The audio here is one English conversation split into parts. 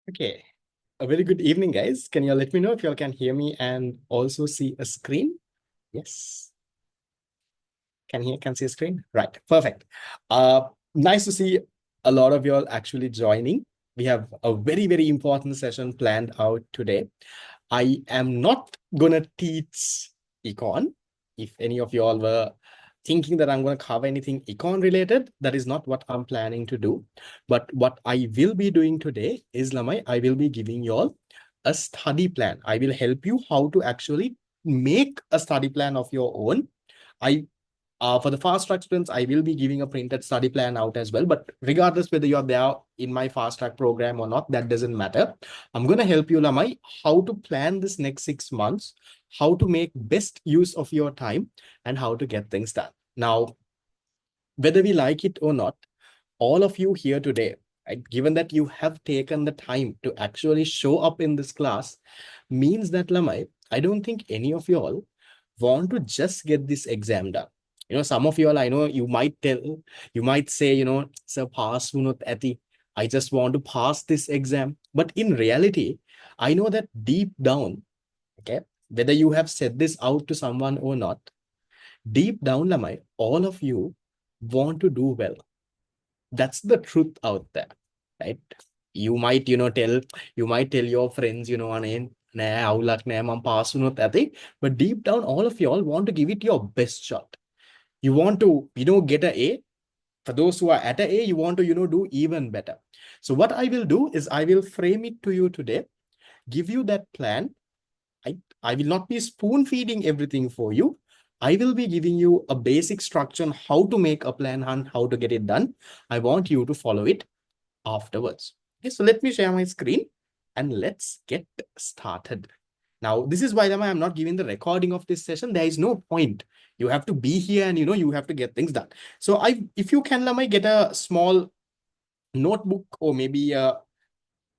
Okay. A very good evening, guys. Can you let me know if y'all can hear me and also see a screen? Yes. Can see a screen? Right. Perfect. Nice to see a lot of y'all actually joining. We have a very, very important session planned out today. I am not gonna teach econ. If any of y'all were thinking that I'm gonna cover anything econ related, that is not what I'm planning to do. But what I will be doing today is, Lamai, I will be giving y'all a study plan. I will help you how to actually make a study plan of your own. I for the fast track students, I will be giving a printed study plan out as well. But regardless whether you're there in my fast track program or not, that doesn't matter. I'm going to help you, Lamai, how to plan this next 6 months, how to make best use of your time, and how to get things done. Now, whether we like it or not, all of you here today, right, given that you have taken the time to actually show up in this class, means that, Lamai, I don't think any of you all want to just get this exam done. Some of you all, I know you might say, sir, pass Sunut Ati. I just want to pass this exam. But in reality, I know that deep down, okay, whether you have said this out to someone or not, deep down, Lamai, all of you want to do well. That's the truth out there, right? You might, you might tell your friends, but deep down, all of y'all want to give it your best shot. You want to, get an A. For those who are at an A, you want to, do even better. So what I will do is I will frame it to you today, give you that plan. I will not be spoon feeding everything for you. I will be giving you a basic structure on how to make a plan and how to get it done. I want you to follow it afterwards. Okay, so let me share my screen and let's get started. Now, this is why I'm not giving the recording of this session. There is no point. You have to be here and you have to get things done. So if you can, Lamai, get a small notebook or maybe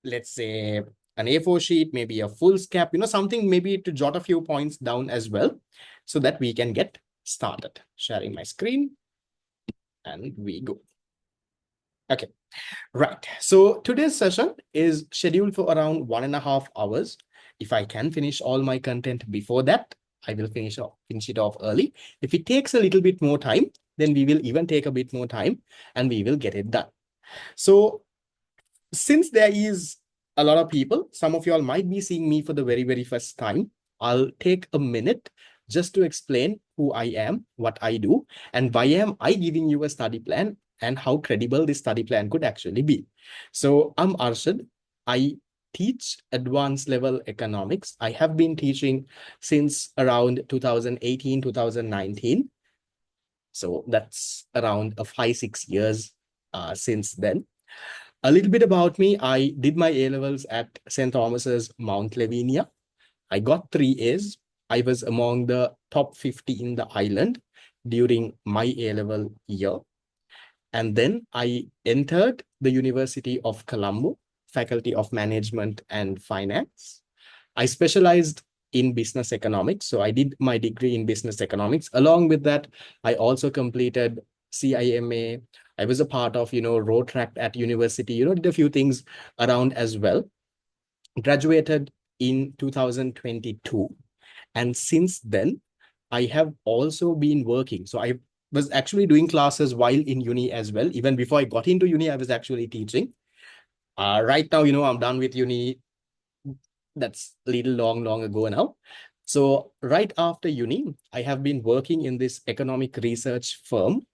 let's say an A4 sheet, maybe a full scap, something maybe to jot a few points down as well, so that we can get started. Sharing my screen and we go. Okay. Right. So today's session is scheduled for around 1.5 hours. If I can finish all my content before that, I will finish it off early. If it takes a little bit more time, then we will even take a bit more time and we will get it done. So since there is a lot of people, some of you all might be seeing me for the very, very first time, I'll take a minute just to explain who I am, what I do, and why am I giving you a study plan and how credible this study plan could actually be. So I'm Arshad. I teach advanced level economics. I have been teaching since around 2018, 2019. So that's around 5-6 years since then. A little bit about me. I did my A-levels at St. Thomas's, Mount Lavinia. I got 3 A's. I was among the top 50 in the island during my A-level year. And then I entered the University of Colombo, Faculty of Management and Finance. I specialized in business economics. So I did my degree in business economics. Along with that, I also completed CIMA. I was a part of, Rotaract at university, did a few things around as well. Graduated in 2022. And since then, I have also been working. So I was actually doing classes while in uni as well. Even before I got into uni, I was actually teaching. Right now, I'm done with uni. That's a little long ago now. So right after uni, I have been working in this economic research firm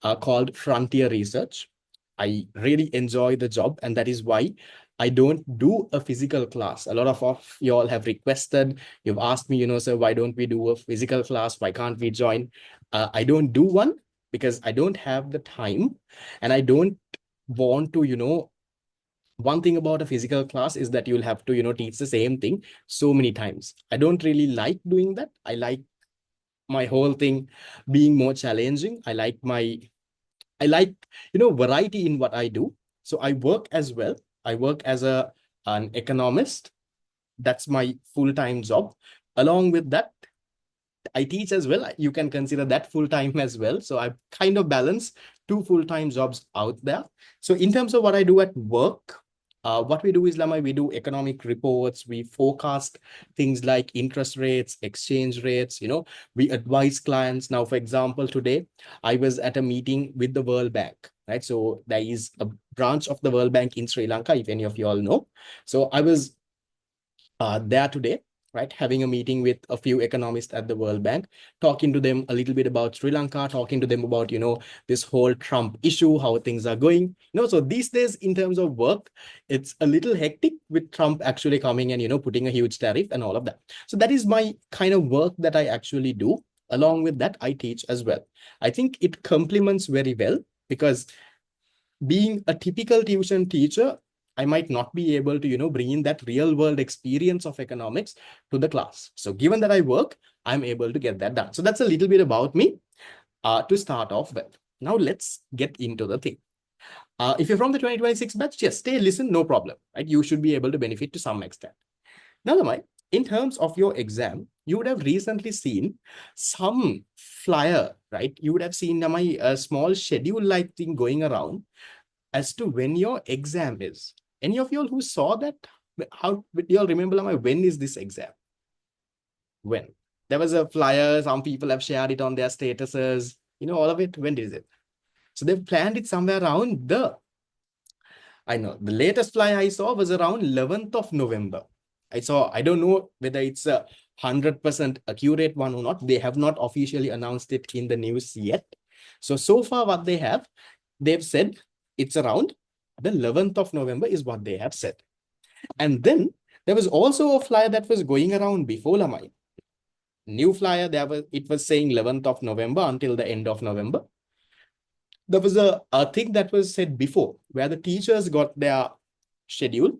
called Frontier Research. I really enjoy the job, and that is why I don't do a physical class. A lot of you all have requested, you've asked me, sir, why don't we do a physical class? Why can't we join? I don't do one because I don't have the time, and I don't want to, one thing about a physical class is that you'll have to, teach the same thing so many times. I don't really like doing that. I like my whole thing being more challenging. I like, variety in what I do. So I work as well. I work as an economist. That's my full-time job. Along with that, I teach as well. You can consider that full-time as well. So I kind of balance 2 full-time jobs out there. So in terms of what I do at work, What we do is, Lamai, we do economic reports, we forecast things like interest rates, exchange rates, we advise clients. Now, for example, today I was at a meeting with the World Bank, right? So there is a branch of the World Bank in Sri Lanka, if any of you all know. So I was there today, right, having a meeting with a few economists at the World Bank, talking to them a little bit about Sri Lanka, talking to them about, this whole Trump issue, how things are going. So these days, in terms of work, it's a little hectic with Trump actually coming and, putting a huge tariff and all of that. So that is my kind of work that I actually do. Along with that, I teach as well. I think it complements very well because being a typical tuition teacher, I might not be able to, bring in that real world experience of economics to the class. So given that I work, I'm able to get that done. So that's a little bit about me to start off with. Now let's get into the thing. If you're from the 2026 batch, yes, stay, listen, no problem, right? You should be able to benefit to some extent. Now, Lamai, in terms of your exam, you would have recently seen some flyer, right? You would have seen, Lamai, a small schedule-like thing going around as to when your exam is. Any of you all who saw that? How do you all remember, Lamai, when is this exam? When? There was a flyer, some people have shared it on their statuses, all of it. When is it? So they've planned it somewhere around the latest flyer I saw was around 11th of November. I don't know whether it's a 100% accurate one or not. They have not officially announced it in the news yet. So far what they've said it's around the 11th of November is what they have said. And then there was also a flyer that was going around before, Lamai. New flyer, it was saying 11th of November until the end of November. There was a thing that was said before where the teachers got their schedule,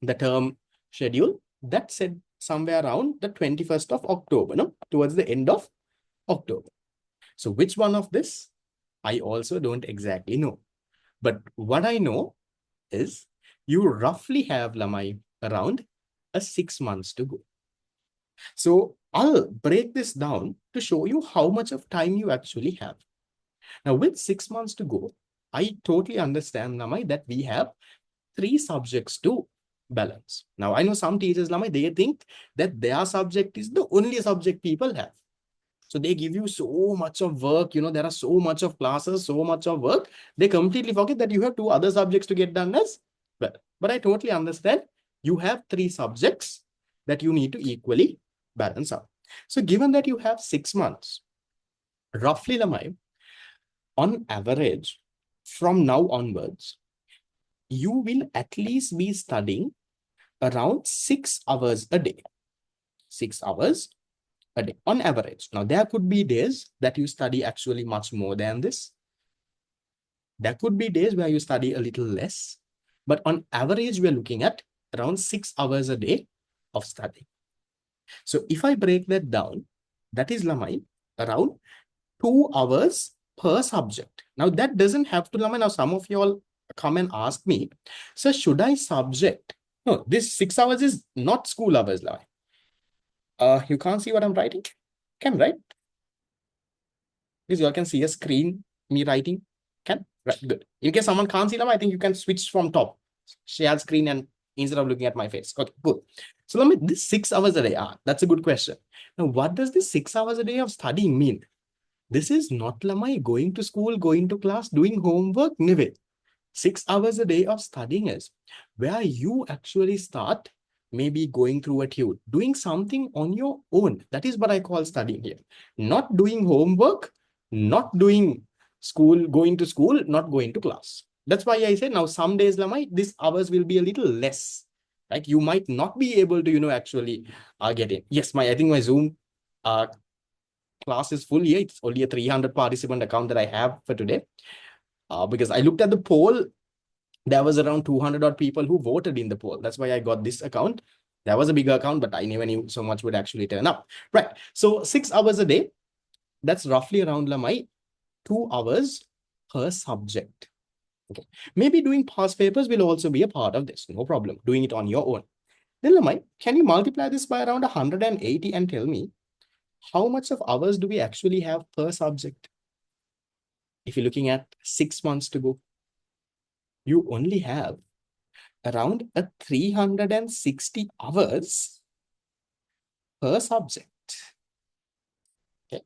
the term schedule, that said somewhere around the 21st of October, towards the end of October. So which one of this? I also don't exactly know. But what I know is you roughly have, Lamai, around 6 months to go. So I'll break this down to show you how much of time you actually have. Now, with 6 months to go, I totally understand, Lamai, that we have 3 subjects to balance. Now, I know some teachers, Lamai, they think that their subject is the only subject people have. So they give you so much of work, there are so much of classes, so much of work. They completely forget that you have 2 other subjects to get done as well. But I totally understand you have 3 subjects that you need to equally balance out. So given that you have 6 months, roughly, Lamai, on average, from now onwards, you will at least be studying around 6 hours a day. 6 hours a day on average. Now, there could be days that you study actually much more than this. There could be days where you study a little less, but on average, we're looking at around 6 hours a day of study. So if I break that down, that is, Lamai, around 2 hours per subject. Now, that doesn't have to, Lamai. Now, some of you all come and ask me, so should I subject? No, this 6 hours is not school hours, Lamai. You can't see what I'm writing? Can, right? Because you all can see a screen, me writing. Can? Right, good. In case someone can't see them, I think you can switch from top, share screen, and instead of looking at my face. Okay, good. So let me, this 6 hours a day, that's a good question. Now, what does this 6 hours a day of studying mean? This is not, Lamai, going to school, going to class, doing homework, never. 6 hours a day of studying is where you actually start maybe going through a tune, doing something on your own. That is what I call studying here. Not doing homework, not doing school, going to school, not going to class. That's why I say now some days, Lamai, these hours will be a little less. Right? You might not be able to, actually get in. Yes, I think my Zoom class is full here. It's only a 300 participant account that I have for today. Because I looked at the poll, there was around 200 odd people who voted in the poll. That's why I got this account. That was a bigger account, but I never knew so much would actually turn up. Right. So 6 hours a day, that's roughly around, Lamai, 2 hours per subject. Okay. Maybe doing past papers will also be a part of this. No problem. Doing it on your own. Then, Lamai, can you multiply this by around 180 and tell me how much of hours do we actually have per subject? If you're looking at 6 months to go, you only have around 360 hours per subject. Okay,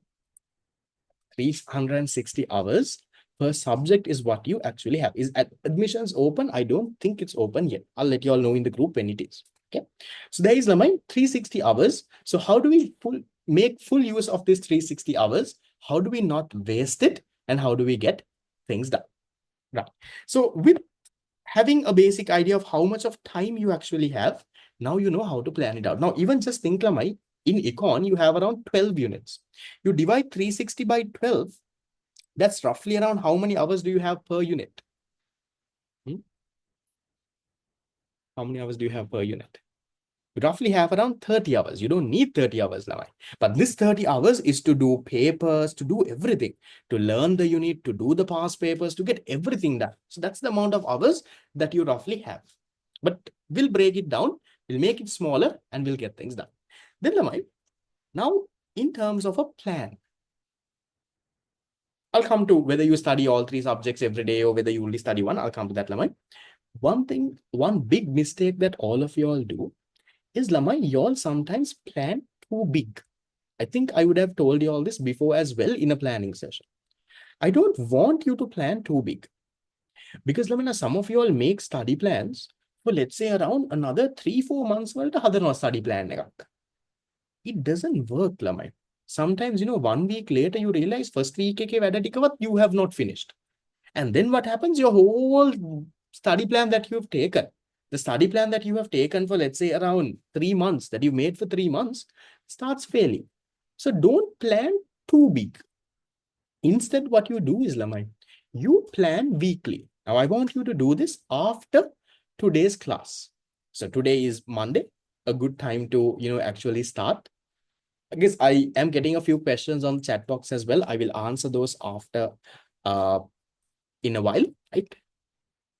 360 hours per subject is what you actually have. Is admissions open? I don't think it's open yet. I'll let you all know in the group when it is. Okay, so there is my 360 hours. So how do we make full use of this 360 hours? How do we not waste it? And how do we get things done? Right. So with having a basic idea of how much of time you actually have, now you know how to plan it out. Now, even just think, Lamai, in econ, you have around 12 units. You divide 360 by 12, that's roughly around how many hours do you have per unit? How many hours do you have per unit? You roughly have around 30 hours. You don't need 30 hours, Lamai. But this 30 hours is to do papers, to do everything, to learn the unit, to do the past papers, to get everything done. So that's the amount of hours that you roughly have. But we'll break it down, we'll make it smaller, and we'll get things done. Then, Lamai, now in terms of a plan, I'll come to whether you study all 3 subjects every day or whether you only study one. I'll come to that, Lamai. One big mistake that all of you all do is, Lamai, you all sometimes plan too big. I think I would have told you all this before as well in a planning session. I don't want you to plan too big because, Lamai, some of you all make study plans for, let's say, around another 3-4 months. Well, study plan. It doesn't work, Lamai. Sometimes, 1 week later, you realize first week you have not finished. And then what happens? Your whole study plan that you have taken, the study plan that you have taken for, let's say, around 3 months, that you made for 3 months, starts failing. So don't plan too big. Instead, what you do is, Lamai, you plan weekly. Now, I want you to do this after today's class. So today is Monday, a good time to, actually start. I guess I am getting a few questions on the chat box as well. I will answer those after in a while, right?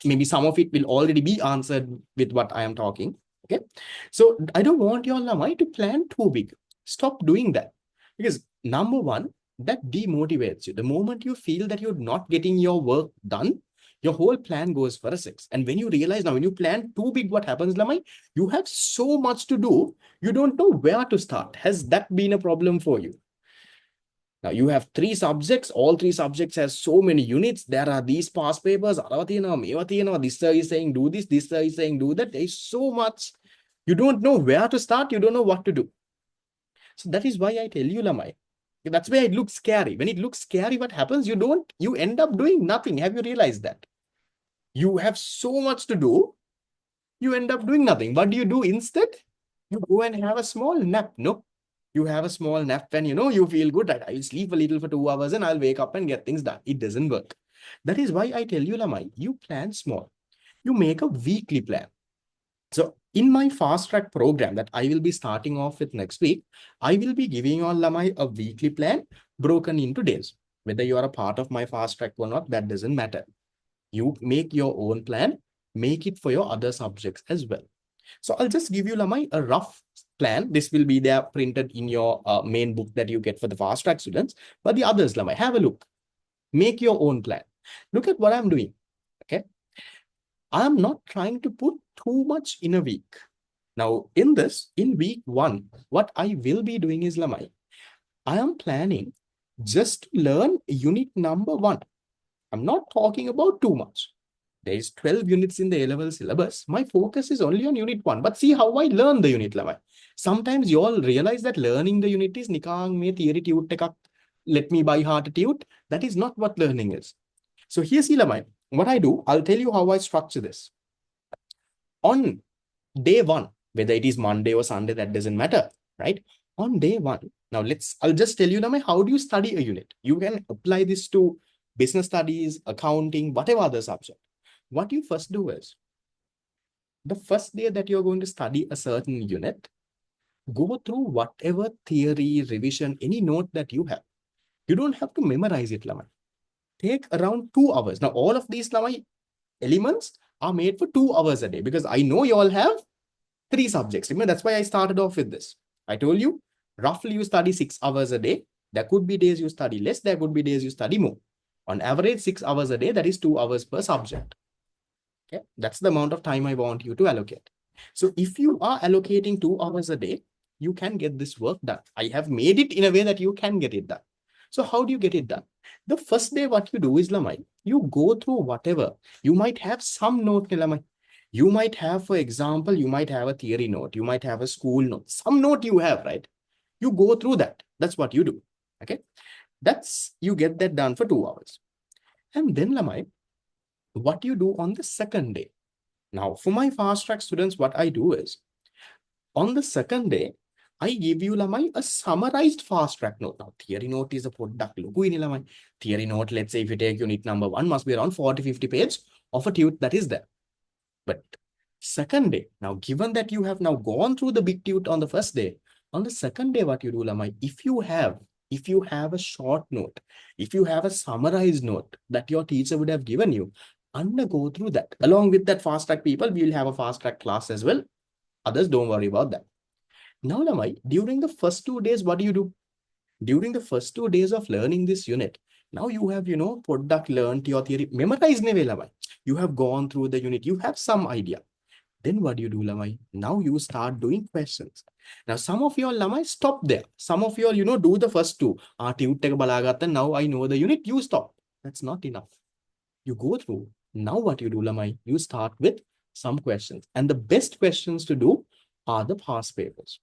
Maybe some of it will already be answered with what I am talking. Okay. So I don't want your Lamai to plan too big. Stop doing that. Because number one, that demotivates you. The moment you feel that you're not getting your work done, your whole plan goes for a 6. And when you realize now, when you plan too big, what happens, Lamai? You have so much to do, you don't know where to start. Has that been a problem for you? Now you have 3 subjects, all 3 subjects has so many units. There are these past papers, this sir is saying do this sir is saying do that. There is so much. You don't know where to start, you don't know what to do. So that is why I tell you, Lamai, that's why it looks scary. When it looks scary, what happens? You end up doing nothing. Have you realized that? You have so much to do, you end up doing nothing. What do you do instead? You go and have a small nap. No, you have a small nap when you feel good, that I'll sleep a little for 2 hours and I'll wake up and get things done. It doesn't work. That is why I tell you, Lamai, you plan small. You make a weekly plan. So in my fast track program that I will be starting off with next week, I will be giving you all, Lamai, a weekly plan broken into days. Whether you are a part of my fast track or not, that doesn't matter. You make your own plan, make it for your other subjects as well. So I'll just give you, Lamai, a rough plan. This will be there printed in your main book that you get for the fast track students. But the others, Lamai, have a look. Make your own plan. Look at what I'm doing. Okay. I'm not trying to put too much in a week. Now, in week 1, what I will be doing is, Lamai, I am planning just to learn unit number 1. I'm not talking about too much. There is 12 units in the A-level syllabus. My focus is only on unit 1. But see how I learn the unit, Lamai. Sometimes you all realize that learning the unit is nikang me theory tute ekak, let me by heart tute. That is not what learning is. So here's Lamai. What I do, I'll tell you how I structure this. On day 1, whether it is Monday or Sunday, that doesn't matter, right? On day 1, now I'll just tell you, Lamai, how do you study a unit? You can apply this to business studies, accounting, whatever other subject. What you first do is, the first day that you're going to study a certain unit, go through whatever theory, revision, any note that you have. You don't have to memorize it, Lamai. Take around 2 hours. Now, all of these, Lamai, elements are made for 2 hours a day because I know you all have 3 subjects. Remember, that's why I started off with this. I told you, roughly you study 6 hours a day. There could be days you study less. There could be days you study more. On average, 6 hours a day, that is 2 hours per subject. Okay, that's the amount of time I want you to allocate. So if you are allocating 2 hours a day, you can get this work done. I have made it in a way that you can get it done. So how do you get it done? The first day, what you do is, Lamai, you go through whatever. You might have some note, Lamai. You might have, for example, you might have a theory note. You might have a school note. Some note you have, right? You go through that. That's what you do. Okay. You get that done for 2 hours. And then, Lamai, what you do on the second day. Now, for my fast track students, what I do is on the second day, I give you lamai a summarized fast track note. Now, theory note is a product. Theory note, let's say if you take unit number 1, must be around 40-50 pages of a tute that is there. But second day, now given that you have now gone through the big tute on the first day, on the second day, what you do, lamai, if you have a short note, if you have a summarized note that your teacher would have given you, undergo through that. Along with that fast track people, we will have a fast track class as well. Others, don't worry about that. Now, Lamai, during the first 2 days, what do? During the first 2 days of learning this unit, now you have, product learned your theory, memorized ne Lamai. You have gone through the unit, you have some idea. Then what do, Lamai? Now you start doing questions. Now, some of you all, Lamai, stop there. Some of you all, do the first two. Now I know the unit, you stop. That's not enough. You go through. Now what you do, Lamai? You start with some questions. And the best questions to do are the past papers.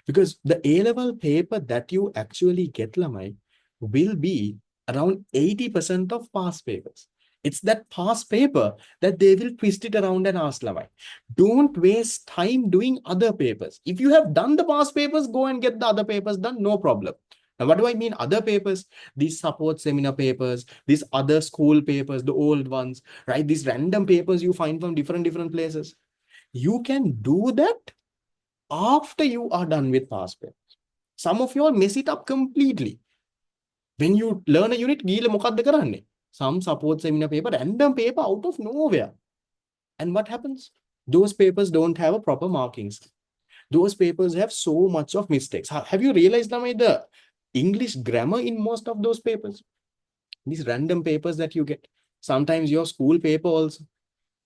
Because the A-level paper that you actually get, Lamai, will be around 80% of past papers. It's that past paper that they will twist it around and ask, Lamai. Don't waste time doing other papers. If you have done the past papers, go and get the other papers done, no problem. Now, what do I mean other papers? These support seminar papers, these other school papers, the old ones, right? These random papers you find from different places. You can do that after you are done with past papers. Some of you all mess it up completely. When you learn a unit, some support seminar paper, random paper out of nowhere. And what happens? Those papers don't have a proper markings. Those papers have so much of mistakes. Have you realized, Namai, the English grammar in most of those papers? These random papers that you get. Sometimes your school paper also.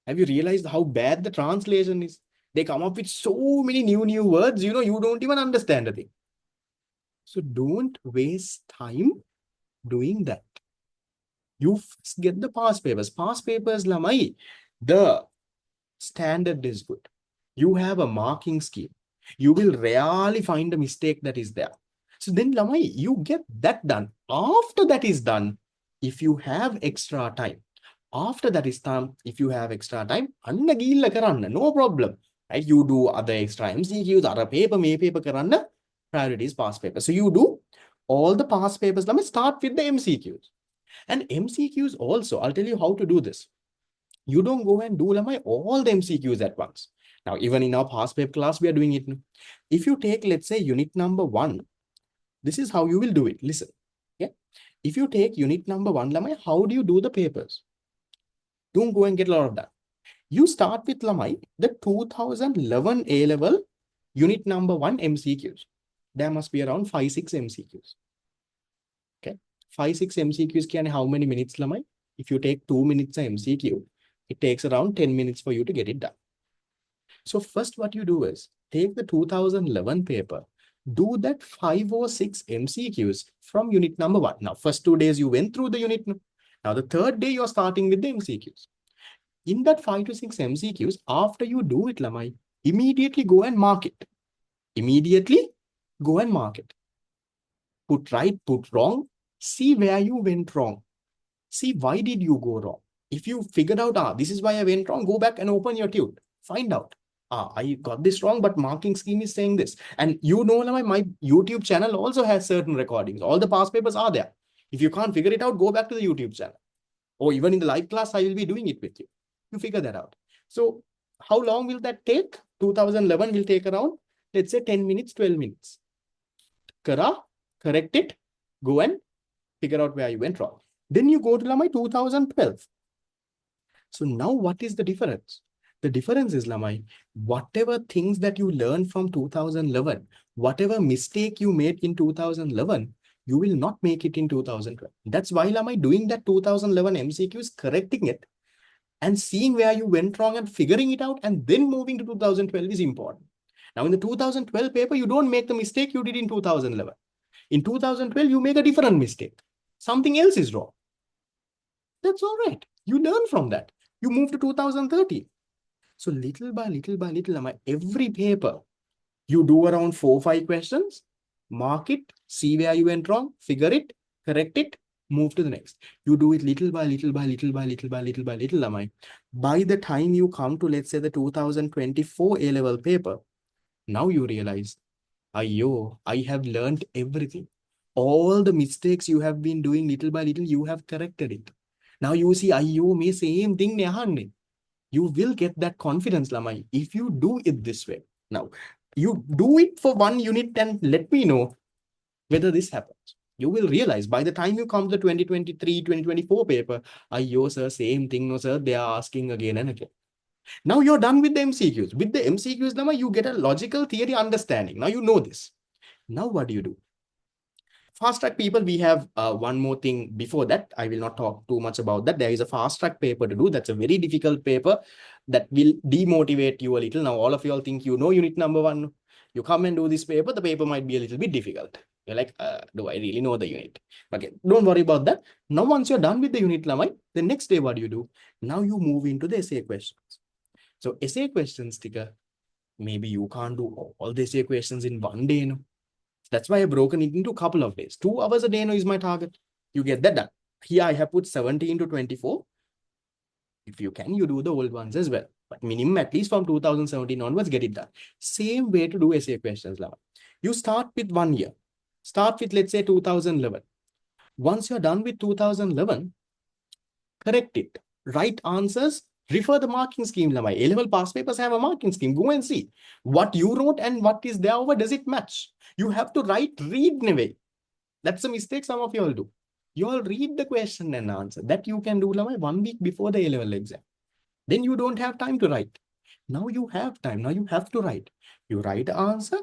Have you realized how bad the translation is? They come up with so many new words, you don't even understand a thing. So don't waste time doing that. You get the past papers. Past papers, Lamai, the standard is good. You have a marking scheme. You will rarely find a mistake that is there. So then, Lamai, you get that done. After that is done, if you have extra time, after that is done, if you have extra time, no problem. Right? You do other extra MCQs, other paper, may paper karanna, priority is past paper. So you do all the past papers. Let me start with the MCQs. And MCQs also, I'll tell you how to do this. You don't go and do all the MCQs at once. Now, even in our past paper class, we are doing it. If you take, let's say, unit number 1, this is how you will do it. Listen. Yeah. If you take unit number 1, Lamai, how do you do the papers? Don't go and get a lot of that. You start with, Lamai, the 2011 A-level unit number 1 MCQs. There must be around 5-6 MCQs. Okay. 5-6 MCQs can how many minutes, Lamai? If you take 2 minutes MCQ, it takes around 10 minutes for you to get it done. So first what you do is take the 2011 paper, do that 5 or 6 MCQs from unit number 1. Now, first 2 days you went through the unit. Now, the third day you're starting with the MCQs. In that 5 to 6 MCQs, after you do it, Lamai, immediately go and mark it. Immediately go and mark it. Put right, put wrong. See where you went wrong. See why did you go wrong. If you figured out, this is why I went wrong, go back and open your tute. Find out. I got this wrong, but marking scheme is saying this. And my YouTube channel also has certain recordings. All the past papers are there. If you can't figure it out, go back to the YouTube channel. Or even in the live class, I will be doing it with you. You figure that out. So how long will that take? 2011 will take around, let's say 10 minutes, 12 minutes. Correct it, go and figure out where you went wrong. Then you go to Lamai 2012. So now what is the difference? The difference is, Lamai, whatever things that you learned from 2011, whatever mistake you made in 2011, you will not make it in 2012. That's why, Lamai, doing that 2011 MCQ is correcting it. and seeing where you went wrong and figuring it out and then moving to 2012 is important. Now, in the 2012 paper, you don't make the mistake you did in 2011. In 2012, you make a different mistake. Something else is wrong. That's all right. You learn from that. You move to 2013. So little by little, every paper, you do around 4 or 5 questions, mark it, see where you went wrong, figure it, correct it, move to the next. You do it little by little by little by little by little by little, By the time you come to, let's say, the 2024 A-level paper, now you realize, Ayo, I have learned everything. All the mistakes you have been doing little by little, you have corrected it. Now you see, Ayo, me same thing ne. You will get that confidence, Lamai, if you do it this way. Now, you do it for one unit and let me know whether this happens. You will realize by the time you come to the 2023, 2024 paper, Ayo, sir, same thing, no, sir, they are asking again and again. Now you're done with the MCQs. With the MCQs, Lamai, you get a logical theory understanding. Now you know this. Now what do? Fast track people, we have one more thing before that. I will not talk too much about that. There is a fast track paper to do. That's a very difficult paper that will demotivate you a little. Now, all of you all think you know unit number 1. You come and do this paper, the paper might be a little bit difficult. You're like, do I really know the unit? Okay, don't worry about that. Now, once you're done with the unit, Lamai, the next day, what do you do? Now you move into the essay questions. So essay questions, sticker, maybe you can't do all the essay questions in one day, no? That's why I've broken it into a couple of days. 2 hours a day is my target. You get that done. Here I have put 17 to 24. If you can, you do the old ones as well. But minimum, at least from 2017 onwards, get it done. Same way to do essay questions, Lava. You start with 1 year. Start with, let's say, 2011. Once you're done with 2011, correct it. Write answers. Refer the marking scheme. A-level past papers have a marking scheme. Go and see what you wrote and what is there over. Does it match? You have to read in a way. That's a mistake some of you all do. You all read the question and answer. That you can do 1 week before the A-level exam. Then you don't have time to write. Now you have time. Now you have to write. You write the answer.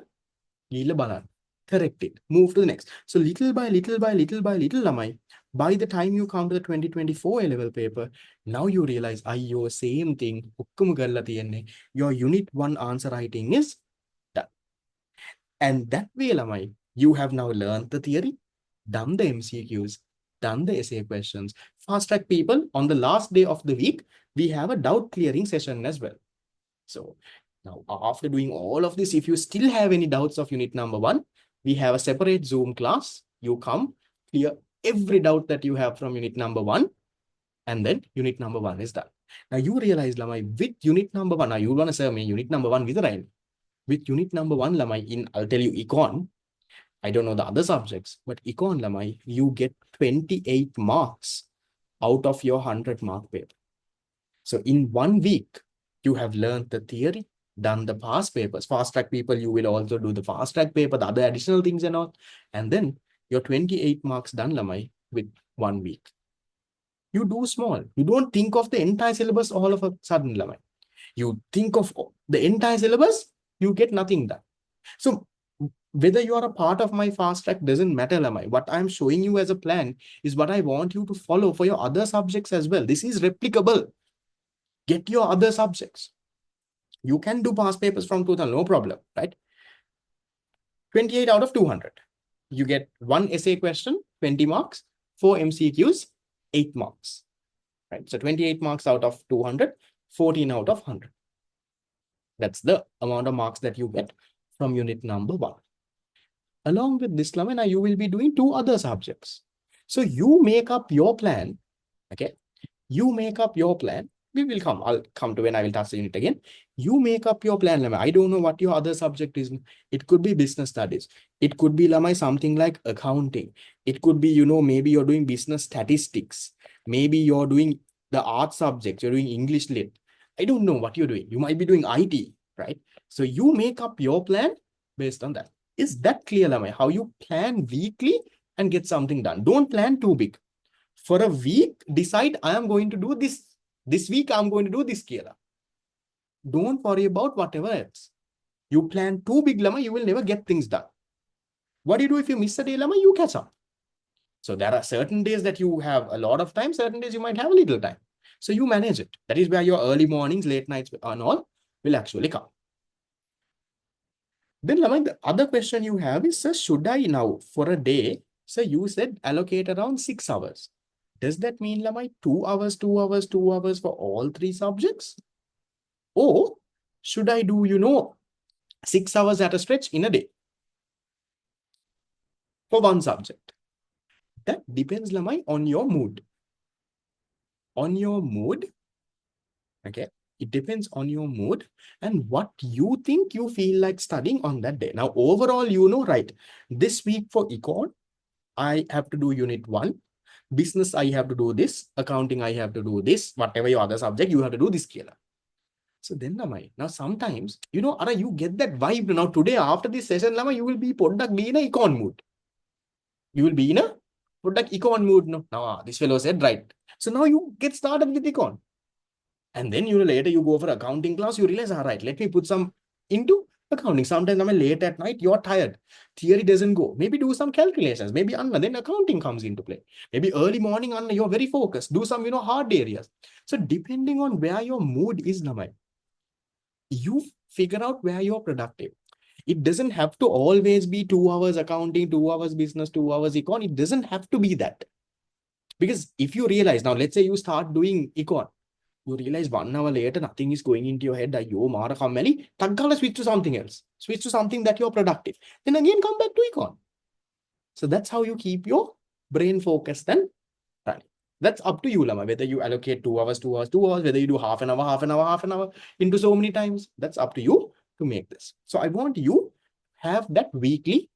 Correct it. Move to the next. So little by little, by the time you come to the 2024 A-level paper, now you realize, your same thing. Your unit 1 answer writing is done. And that way, you have now learned the theory, done the MCQs, done the essay questions. Fast track people, on the last day of the week, we have a doubt clearing session as well. So now after doing all of this, if you still have any doubts of unit number 1, we have a separate Zoom class. You come, clear every doubt that you have from unit number 1, and then unit number 1 is done. Now you realize, Lamai, with unit number 1, now you want to say me unit number 1 with the with unit number 1, Lamai, I'll tell you econ. I don't know the other subjects, but econ, Lamai, you get 28 marks out of your 100-mark paper. So in 1 week, you have learned the theory, done the past papers. Fast track people, you will also do the fast track paper, the other additional things and all. And then your 28 marks done, Lamai, with 1 week. You do small. You don't think of the entire syllabus all of a sudden, Lamai. You think of the entire syllabus, you get nothing done. So whether you are a part of my fast track doesn't matter, Lamai. What I'm showing you as a plan is what I want you to follow for your other subjects as well. This is replicable. Get your other subjects. You can do past papers from 2000, no problem, right? 28 out of 200. You get 1 essay question, 20 marks, 4 MCQs, 8 marks, right? So 28 marks out of 200, 14 out of 100. That's the amount of marks that you get from unit number 1. Along with this, Lamina, you will be doing 2 other subjects. So you make up your plan, okay? You make up your plan. I'll come to when I will touch the unit again. You make up your plan, Lamai. I don't know what your other subject is. It could be business studies. It could be, Lamai, something like accounting. It could be, maybe you're doing business statistics. Maybe you're doing the art subjects. You're doing English lit. I don't know what you're doing. You might be doing IT, right? So you make up your plan based on that. Is that clear, Lamai? How you plan weekly and get something done? Don't plan too big. For a week, decide I am going to do this. This week, I'm going to do this scalar. Don't worry about whatever else. You plan too big, Lamai, you will never get things done. What do you do if you miss a day, Lamai? You catch up. So there are certain days that you have a lot of time, certain days you might have a little time. So you manage it. That is where your early mornings, late nights and all will actually come. Then Lamai, the other question you have is, sir, should I now for a day, so you said allocate around 6 hours. Does that mean Lamai 2 hours, 2 hours, 2 hours for all three subjects? Or should I do, 6 hours at a stretch in a day for one subject? That depends, Lamai, on your mood. On your mood, okay? It depends on your mood and what you think you feel like studying on that day. Now, overall, right, this week for econ, I have to do unit 1. Business, I have to do this. Accounting, I have to do this. Whatever your other subject, you have to do this. So then, Lamai, now sometimes, Ara, you get that vibe. Now, today, after this session, Lamai, you will be in a econ mood. You will be in a econ mood. No? Now, this fellow said, right. So now you get started with econ. And then, later you go for accounting class, you realize, all right, let me put some into accounting. Sometimes, late at night, you're tired. Theory doesn't go. Maybe do some calculations. Maybe, then accounting comes into play. Maybe early morning, you're very focused. Do some, hard areas. So depending on where your mood is, Namai, you figure out where you're productive. It doesn't have to always be 2 hours accounting, 2 hours business, 2 hours econ. It doesn't have to be that. Because if you realize, now let's say you start doing econ, you realize 1 hour later, nothing is going into your head. You mara kammali, taggala switch to something else. Switch to something that you're productive. Then again, come back to econ. So that's how you keep your brain focused and running. That's up to you, Lama, whether you allocate 2 hours, 2 hours, 2 hours, whether you do half an hour, half an hour, half an hour into so many times. That's up to you to make this. So I want you have that weekly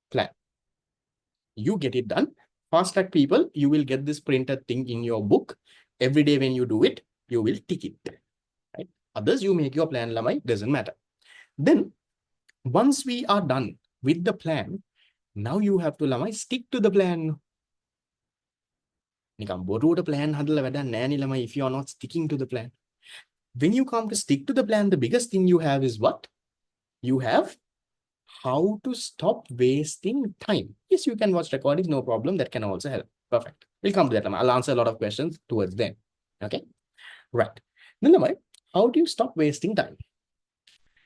plan. You get it done. Fast track people, you will get this printed thing in your book. Every day when you do it, you will tick it. Right? Others, you make your plan, Lamai, doesn't matter. Then, once we are done with the plan, now you have to, Lamai, stick to the plan. If you are not sticking to the plan. When you come to stick to the plan, the biggest thing you have is what? You have how to stop wasting time. Yes, you can watch recordings, no problem. That can also help. Perfect. We'll come to that. I'll answer a lot of questions towards them. Okay. Right. Then, how do you stop wasting time?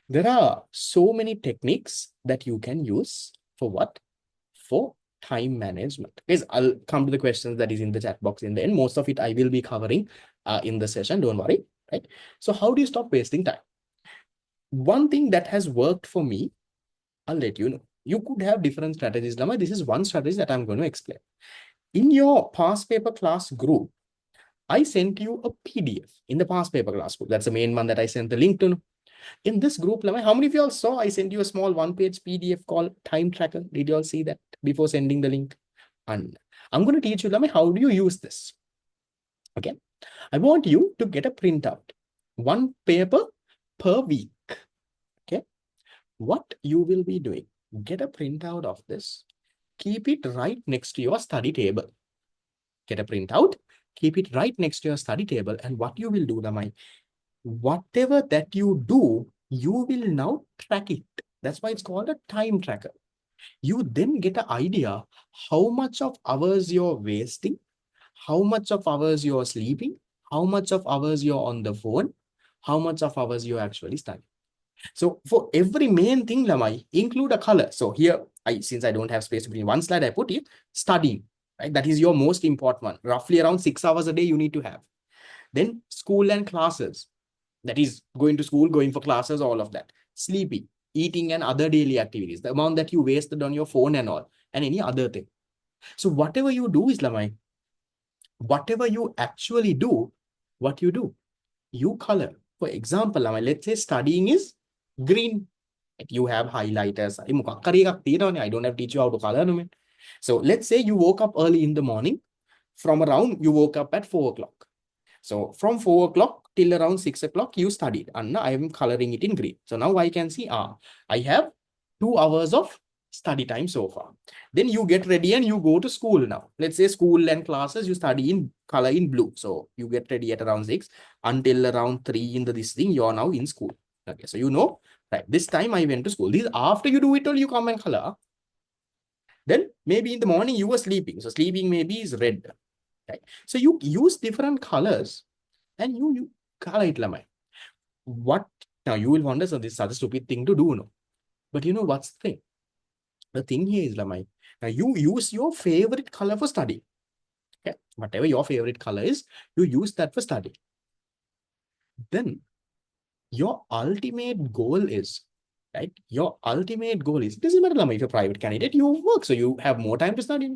There are so many techniques that you can use for what? For time management. Guys, I'll come to the questions that is in the chat box in the end. Most of it I will be covering in the session. Don't worry. Right. So how do you stop wasting time? One thing that has worked for me, I'll let you know. You could have different strategies. Lama, this is one strategy that I'm going to explain. In your past paper class group, I sent you a PDF in the past paper class group. That's the main one that I sent the link to. In this group, Lama, how many of you all saw I sent you a small one-page PDF called Time Tracker? Did you all see that before sending the link? And I'm going to teach you, Lama, how do you use this? Okay. I want you to get a printout. One paper per week. Okay. What you will be doing, get a printout of this, keep it right next to your study table. Get a printout, keep it right next to your study table. And what you will do, Lamai, whatever that you do, you will now track it. That's why it's called a time tracker. You then get an idea how much of hours you're wasting, how much of hours you're sleeping, how much of hours you're on the phone, how much of hours you're actually studying. So for every main thing, Lamai, include a color. So here, since I don't have space between one slide, I put it studying, right? That is your most important one. Roughly around 6 hours a day you need to have. Then school and classes. That is going to school, going for classes, all of that. Sleeping, eating and other daily activities. The amount that you wasted on your phone and all, and any other thing. So whatever you do is, Lamai, whatever you actually do, what you do, you color. For example, Lamai, let's say studying is green. You have highlighters. I don't have to teach you how to color. So let's say you woke up early in the morning. From around, you woke up at 4 o'clock. So from 4 o'clock till around 6 o'clock, you studied. And now I am coloring it in green. So now I can see, I have 2 hours of study time so far. Then you get ready and you go to school now. Let's say school and classes, you study in color in blue. So you get ready at around 6 until around 3 in this thing, you're now in school. Okay, so you know, right, this time I went to school. This after you do it all, you come and color. Then maybe in the morning you were sleeping. So sleeping maybe is red. Right? So you use different colors and you color it lamai. What now you will wonder, so this is such a stupid thing to do, no? But you know what's the thing? The thing here is lamai. Now you use your favorite color for study. Okay, whatever your favorite color is, you use that for study. Then your ultimate goal is, right? Your ultimate goal is, it doesn't matter lamai, if you're a private candidate, you work, so you have more time to study.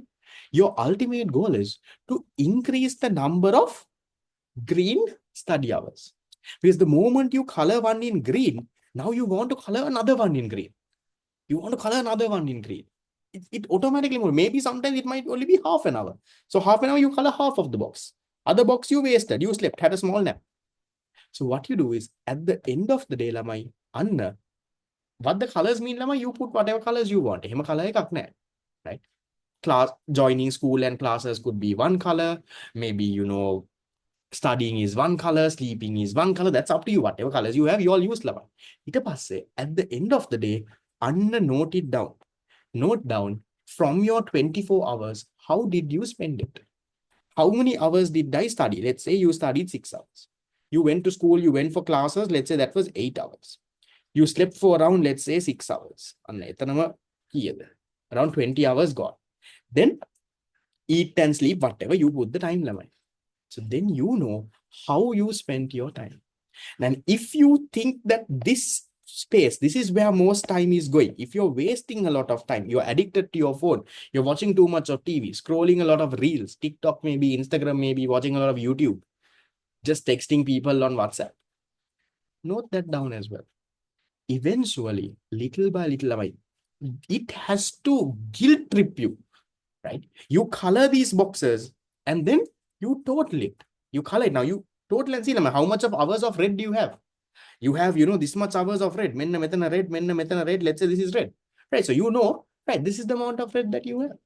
Your ultimate goal is to increase the number of green study hours. Because the moment you color one in green, now you want to color another one in green. You want to color another one in green. It automatically more. Maybe sometimes it might only be half an hour. So half an hour you color half of the box. Other box you wasted. You slept, had a small nap. So what you do is at the end of the day, lamai, Anna, what the colors mean, lamai, you put whatever colors you want. Hema color ekak naha, right? Class joining school and classes could be one color. Maybe studying is one color, sleeping is one color. That's up to you. Whatever colors you have, you all use lamai. Ita passe, at the end of the day, Anna, note it down. Note down from your 24 hours, how did you spend it? How many hours did I study? Let's say you studied 6 hours. You went to school, you went for classes. Let's say that was 8 hours. You slept for around, let's say, 6 hours. Around 20 hours gone. Then eat and sleep, whatever you put the time limit. So then you know how you spent your time. And if you think that this space, this is where most time is going. If you're wasting a lot of time, you're addicted to your phone, you're watching too much of TV, scrolling a lot of reels, TikTok, maybe Instagram, maybe watching a lot of YouTube, just texting people on WhatsApp. Note that down as well. Eventually, little by little, it has to guilt trip you, right? You color these boxes and then you total it. You color it. Now you total and see how much of hours of red do you have? You have, this much hours of red. Menna metana red, menna metana red. Let's say this is red. Right. So right, this is the amount of red that you have.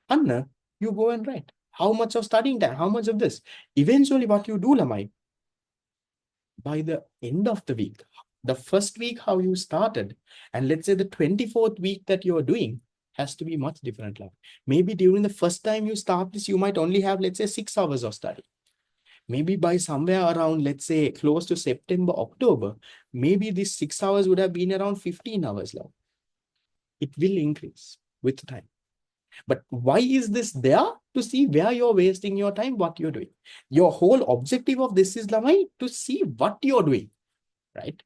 Anna, you go and write. How much of studying time? How much of this? Eventually, what you do, Lamai, by the end of the week, the first week how you started, and let's say the 24th week that you're doing has to be much different. Maybe during the first time you start this, you might only have, let's say, 6 hours of study. Maybe by somewhere around, let's say, close to September, October, maybe these 6 hours would have been around 15 hours long. It will increase with time. But why is this there? To see where you're wasting your time, what you're doing. Your whole objective of this is, Lamai, to see what you're doing, right?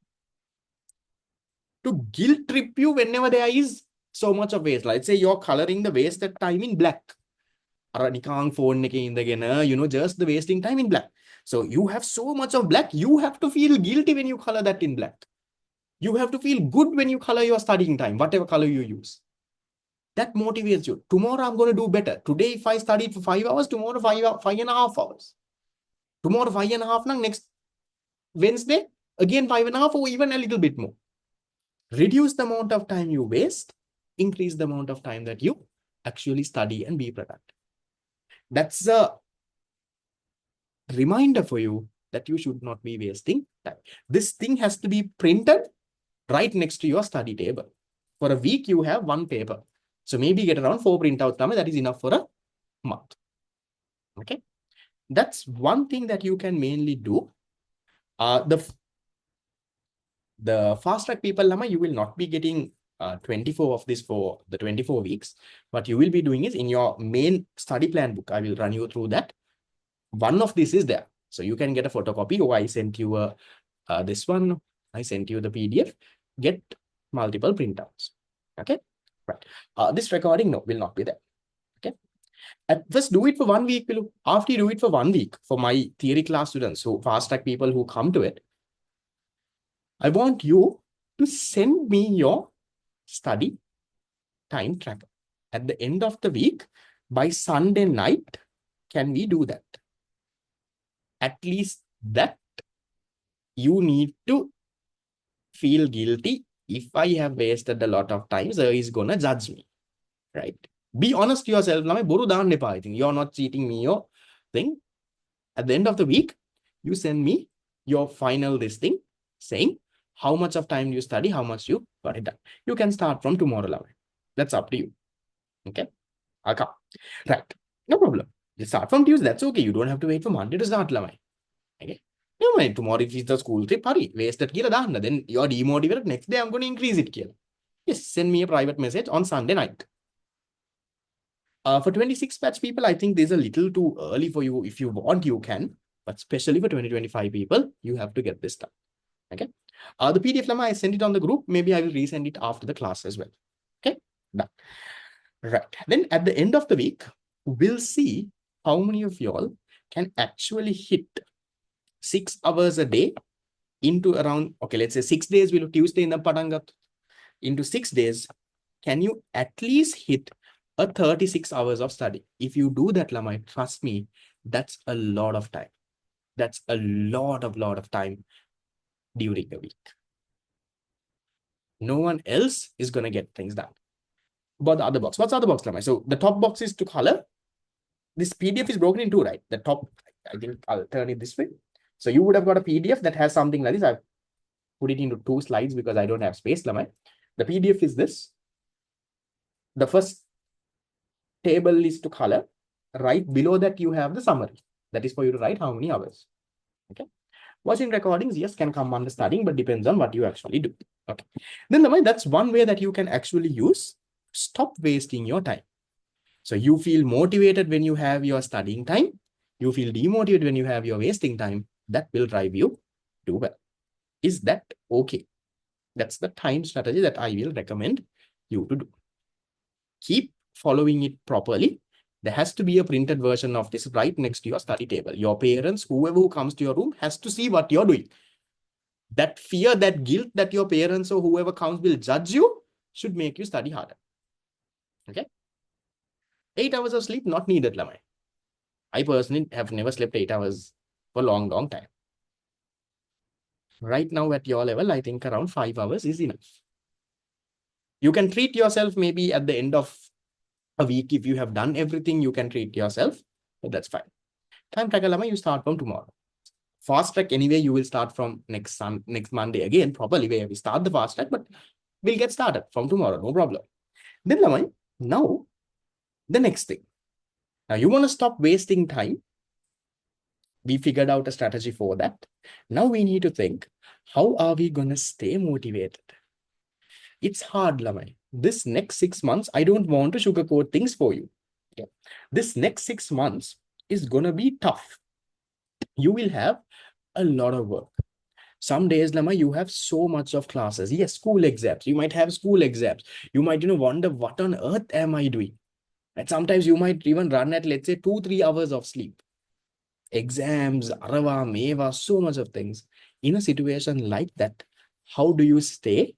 To guilt trip you whenever there is so much of waste. Let's say you're coloring the wasted time in black. Just the wasting time in black. So you have so much of black, you have to feel guilty when you color that in black. You have to feel good when you color your studying time, whatever color you use. That motivates you. Tomorrow I'm going to do better. Today, if I studied for 5 hours, tomorrow 5.5 hours. Tomorrow 5.5, next Wednesday, again 5.5 or even a little bit more. Reduce the amount of time you waste, increase the amount of time that you actually study and be productive. That's a reminder for you that you should not be wasting time. This thing has to be printed right next to your study table. For a week, you have 1 paper. So maybe get around 4 printouts. That is enough for a month. Okay. That's one thing that you can mainly do. The fast track people, you will not be getting 24 of this for the 24 weeks. What you will be doing is in your main study plan book, I will run you through that. One of this is there. So you can get a photocopy, or I sent you this one. I sent you the PDF. Get multiple printouts. Okay. Right. This recording will not be there. Okay. At first, do it for 1 week. After you do it for 1 week, for my theory class students, so fast track people who come to it, I want you to send me your study time tracker. At the end of the week, by Sunday night, can we do that? At least that you need to feel guilty. If I have wasted a lot of time, sir is gonna judge me, right? Be honest to yourself. You're not cheating me your thing. At the end of the week, you send me your final this thing saying how much of time you study, how much you got it done. You can start from tomorrow. That's up to you. Okay. Okay. Right. No problem. You start from Tuesday. That's okay. You don't have to wait for Monday to start. Okay. No, man, tomorrow if it's the school trip, hurry, wasted කියලා දාන්න. Then you are demotivated. Next day I'm going to increase it කියලා. Yes, send me a private message on Sunday night. For 26 batch people, I think there's a little too early for you. If you want, you can. But especially for 2025 people, you have to get this done. Okay. The PDF lemma, I sent it on the group. Maybe I will resend it after the class as well. Okay. Done. Right. Then at the end of the week, we'll see how many of y'all can actually hit 6 hours a day into around, okay, let's say 6 days, we'll Tuesday in the Padangat. Into 6 days, can you at least hit a 36 hours of study? If you do that, Lamai, trust me, that's a lot of time. That's a lot of time during the week. No one else is going to get things done. But the other box, what's the other box, Lamai? So the top box is to color. This PDF is broken in two, right? The top, I think I'll turn it this way. So you would have got a PDF that has something like this. I've put it into 2 slides because I don't have space, Lamai. The PDF is this. The first table is to color. Right below that, you have the summary. That is for you to write how many hours. Okay. Watching recordings, yes, can come under studying, but depends on what you actually do. Okay. Then that's one way that you can actually use. Stop wasting your time. So you feel motivated when you have your studying time. You feel demotivated when you have your wasting time. That will drive you to well. Is that okay? That's the time strategy that I will recommend you to do. Keep following it properly. There has to be a printed version of this right next to your study table. Your parents, whoever who comes to your room, has to see what you're doing. That fear, that guilt that your parents or whoever comes will judge you should make you study harder. Okay? 8 hours of sleep, not needed, Lamai. I personally have never slept 8 hours for a long time. Right now at your level, I think around 5 hours is enough. You can treat yourself maybe at the end of a week. If you have done everything, you can treat yourself, but that's fine. Time tracker, Lama, you start from tomorrow. Fast track, anyway, you will start from next Monday again, probably where we start the fast track, but we'll get started from tomorrow, no problem. Then, Lama, now the next thing. Now you want to stop wasting time. We figured out a strategy for that. Now we need to think, how are we going to stay motivated? It's hard, Lamai. This next 6 months, I don't want to sugarcoat things for you. Okay. This next 6 months is going to be tough. You will have a lot of work. Some days, Lama, you have so much of classes. Yes, school exams. You might have school exams. You might, wonder what on earth am I doing? And sometimes you might even run at, let's say, 2-3 hours of sleep. Exams, arava, meva, so much of things. In a situation like that, how do you stay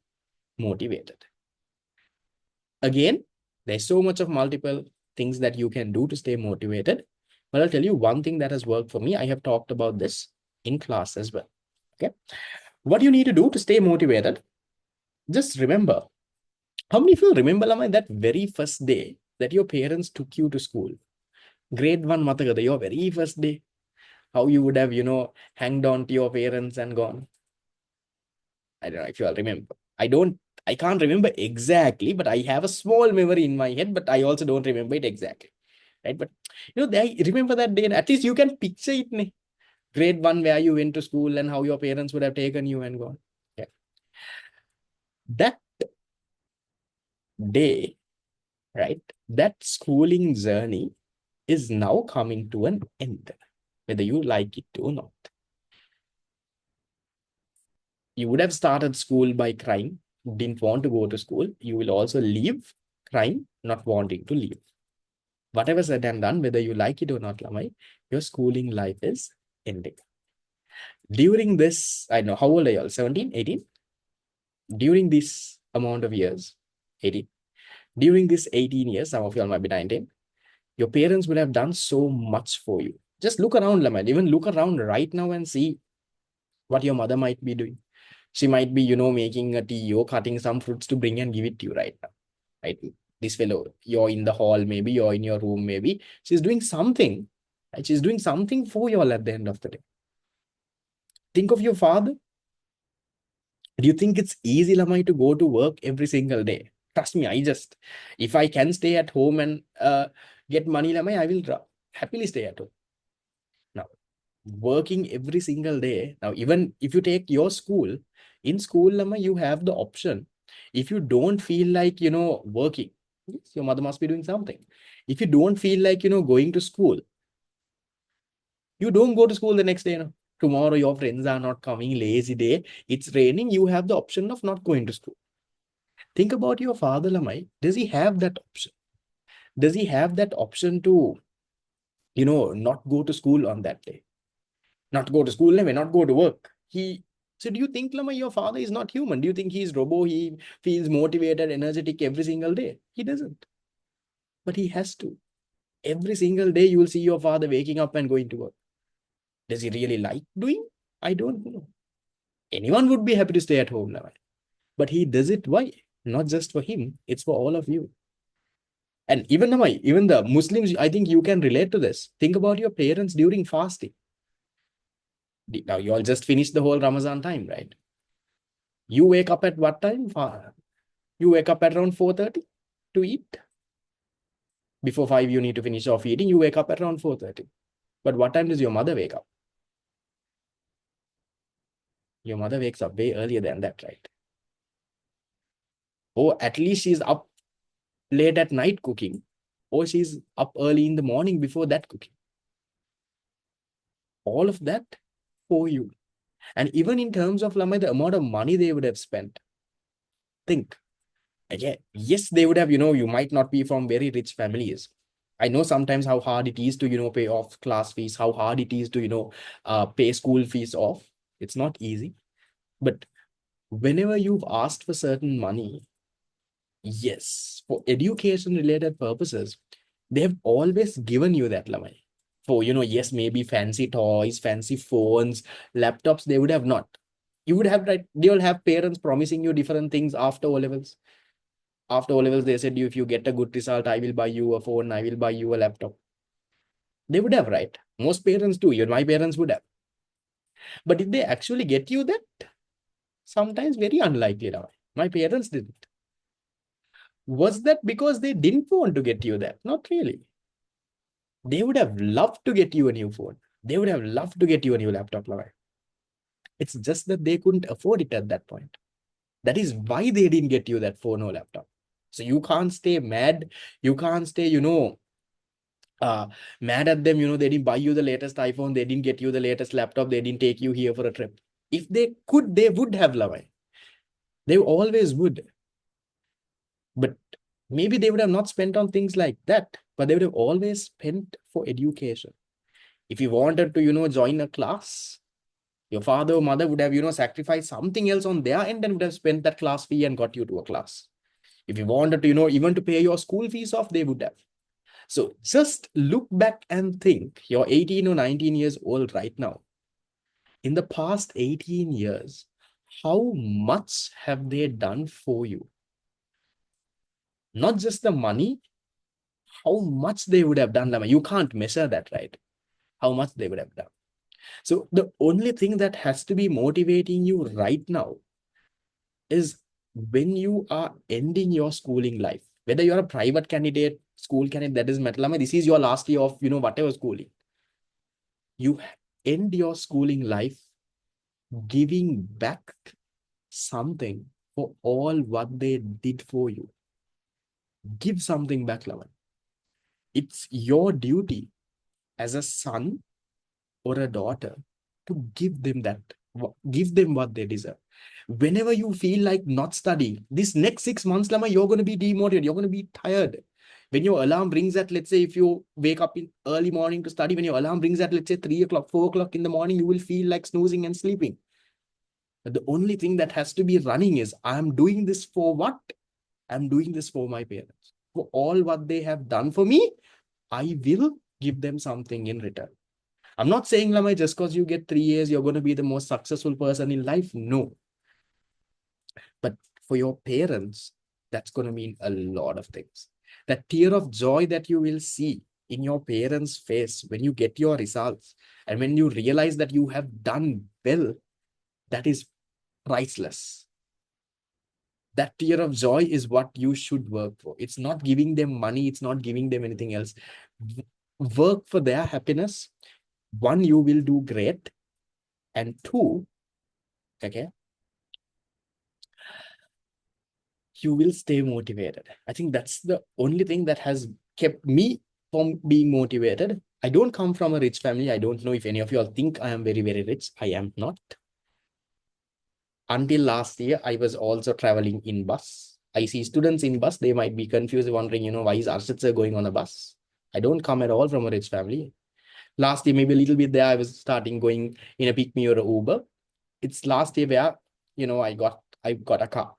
motivated? Again, there's so much of multiple things that you can do to stay motivated. But I'll tell you one thing that has worked for me. I have talked about this in class as well. Okay. What you need to do to stay motivated, just remember. How many of you remember, Lama, that very first day that your parents took you to school? Grade 1, Matagada, your very first day. How you would have, hanged on to your parents and gone. I don't know if you all remember. I can't remember exactly, but I have a small memory in my head, but I also don't remember it exactly. Right? But I remember that day, and at least you can picture it. Grade 1, where you went to school and how your parents would have taken you and gone. Yeah. That day, right? That schooling journey is now coming to an end, whether you like it or not. You would have started school by crying, didn't want to go to school. You will also leave crying, not wanting to leave. Whatever said and done, whether you like it or not, Lamai, your schooling life is ending. During this, I don't know, how old are you all? 17, 18? During this amount of years, 18. During this 18 years, some of you all might be 19, your parents will have done so much for you. Just look around, Lamai. Even look around right now and see what your mother might be doing. She might be, making a tea or cutting some fruits to bring and give it to you right now. Right? This fellow, you're in the hall, maybe you're in your room, maybe she's doing something. Right? She's doing something for you all at the end of the day. Think of your father. Do you think it's easy, Lamai, to go to work every single day? Trust me, if I can stay at home and get money, Lamai, I will happily stay at home. Now, working every single day. Now, even if you take your school, in school, Lama, you have the option. If you don't feel like, working, yes, your mother must be doing something. If you don't feel like, going to school, you don't go to school the next day. Tomorrow, your friends are not coming, lazy day, it's raining, you have the option of not going to school. Think about your father, Lamai. Does he have that option? Does he have that option to, not go to school on that day? Not go to school, may not go to work. So do you think, Lama, your father is not human? Do you think he's robo? He feels motivated, energetic every single day? He doesn't. But he has to. Every single day you will see your father waking up and going to work. Does he really like doing? I don't know. Anyone would be happy to stay at home, Lama. But he does it why? Not just for him, it's for all of you. And even Lama, even the Muslims, I think you can relate to this. Think about your parents during fasting. Now you all just finished the whole Ramadan time, right? You wake up at what time? You wake up at around 4:30 to eat. Before 5, you need to finish off eating. You wake up at around 4:30. But what time does your mother wake up? Your mother wakes up way earlier than that, right? Or at least she's up late at night cooking. Or she's up early in the morning before that cooking. All of that for you. And even in terms of Lama, the amount of money they would have spent. Think. Yeah, yes, they would have, you might not be from very rich families. I know sometimes how hard it is to, pay off class fees, how hard it is to, pay school fees off. It's not easy. But whenever you've asked for certain money, yes, for education related purposes, they have always given you that Lamai. For, yes, maybe fancy toys, fancy phones, laptops, they would have not. You would have, right? They will have parents promising you different things after O levels. After O levels, they said, if you get a good result, I will buy you a phone, I will buy you a laptop. They would have, right? Most parents do. My parents would have. But did they actually get you that? Sometimes very unlikely. Now. My parents didn't. Was that because they didn't want to get you that? Not really. They would have loved to get you a new phone. They would have loved to get you a new laptop. Now. It's just that they couldn't afford it at that point. That is why they didn't get you that phone or laptop. So you can't stay mad. You can't stay, mad at them. They didn't buy you the latest iPhone. They didn't get you the latest laptop. They didn't take you here for a trip. If they could, they would have, Lavai. They always would. But maybe they would have not spent on things like that, but they would have always spent for education. If you wanted to, join a class, your father or mother would have, sacrificed something else on their end and would have spent that class fee and got you to a class. If you wanted to, even to pay your school fees off, they would have. So just look back and think, you're 18 or 19 years old right now. In the past 18 years, how much have they done for you? Not just the money, how much they would have done. You can't measure that, right? How much they would have done. So the only thing that has to be motivating you right now is when you are ending your schooling life, whether you're a private candidate, school candidate, that is matter. This is your last year of, whatever schooling. You end your schooling life giving back something for all what they did for you. Give something back, Laman. It's your duty as a son or a daughter to give them that, give them what they deserve. Whenever you feel like not studying, this next 6 months, Lama, you're going to be demotivated. You're going to be tired. When your alarm rings at, let's say, if you wake up in early morning to study, when your alarm rings at, let's say, 3 o'clock, 4 o'clock in the morning, you will feel like snoozing and sleeping. But the only thing that has to be running is, I'm doing this for what? I'm doing this for my parents. For all what they have done for me, I will give them something in return. I'm not saying, Lamai, just because you get 3 years, you're going to be the most successful person in life. No. But for your parents, that's going to mean a lot of things. That tear of joy that you will see in your parents' face when you get your results and when you realize that you have done well, that is priceless. That tear of joy is what you should work for. It's not giving them money. It's not giving them anything else. Work for their happiness. One, you will do great. And two, okay, you will stay motivated. I think that's the only thing that has kept me from being motivated. I don't come from a rich family. I don't know if any of you all think I am very, very rich. I am not. Until last year, I was also traveling in bus. I see students in bus. They might be confused, wondering, why is Arshad sir going on a bus? I don't come at all from a rich family. Last year, maybe a little bit there, I was starting going in a Pick Me or a Uber. It's last year where, I got a car.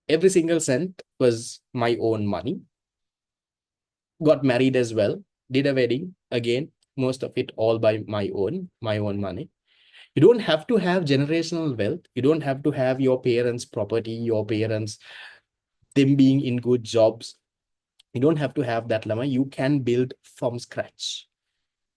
Every single cent was my own money. Got married as well. Did a wedding again. Most of it all by my own money. You don't have to have generational wealth. You don't have to have your parents' property, your parents, them being in good jobs. You don't have to have that, Lama. You can build from scratch,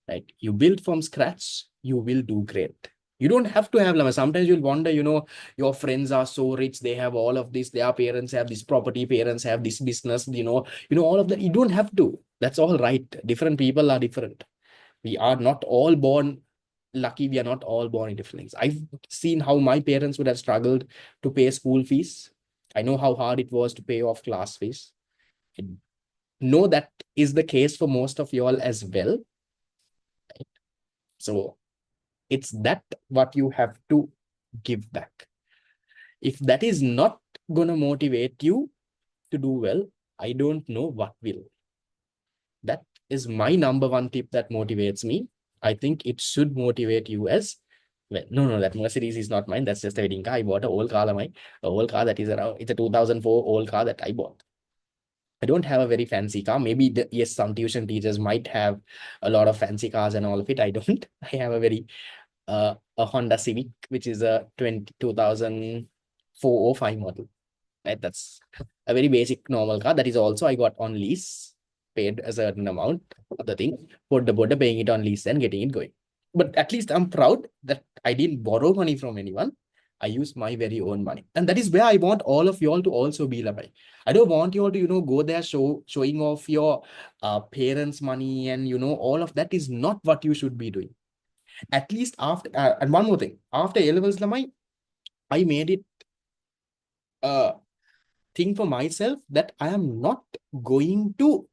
right? You build from scratch, you will do great. You don't have to have, Lama. Sometimes you'll wonder, your friends are so rich, they have all of this, their parents have this property, parents have this business, all of that. You don't have to. That's all right. Different people are different. We are not all born lucky. We are not all born in different things. I've seen how my parents would have struggled to pay school fees. I know how hard it was to pay off class fees. I know that is the case for most of you all as well. So it's that what you have to give back. If that is not going to motivate you to do well, I don't know what will. That is my number one tip that motivates me. I think it should motivate you as well. No, that Mercedes is not mine. That's just a wedding car. I bought an old car, a old car that is around, it's a 2004 old car that I bought. I don't have a very fancy car. Maybe, yes, some tuition teachers might have a lot of fancy cars and all of it. I don't. I have a Honda Civic, which is a 2004 or 5 model. Right? That's a very basic normal car. That is also I got on lease, paid a certain amount of the thing, put the border, paying it on lease and getting it going. But at least I'm proud that I didn't borrow money from anyone. I used my very own money. And that is where I want all of you all to also be like. I don't want you all to, go there showing off your parents' money and, all of that is not what you should be doing. At least after, and one more thing, after A-levels, I made it a thing for myself that I am not going to,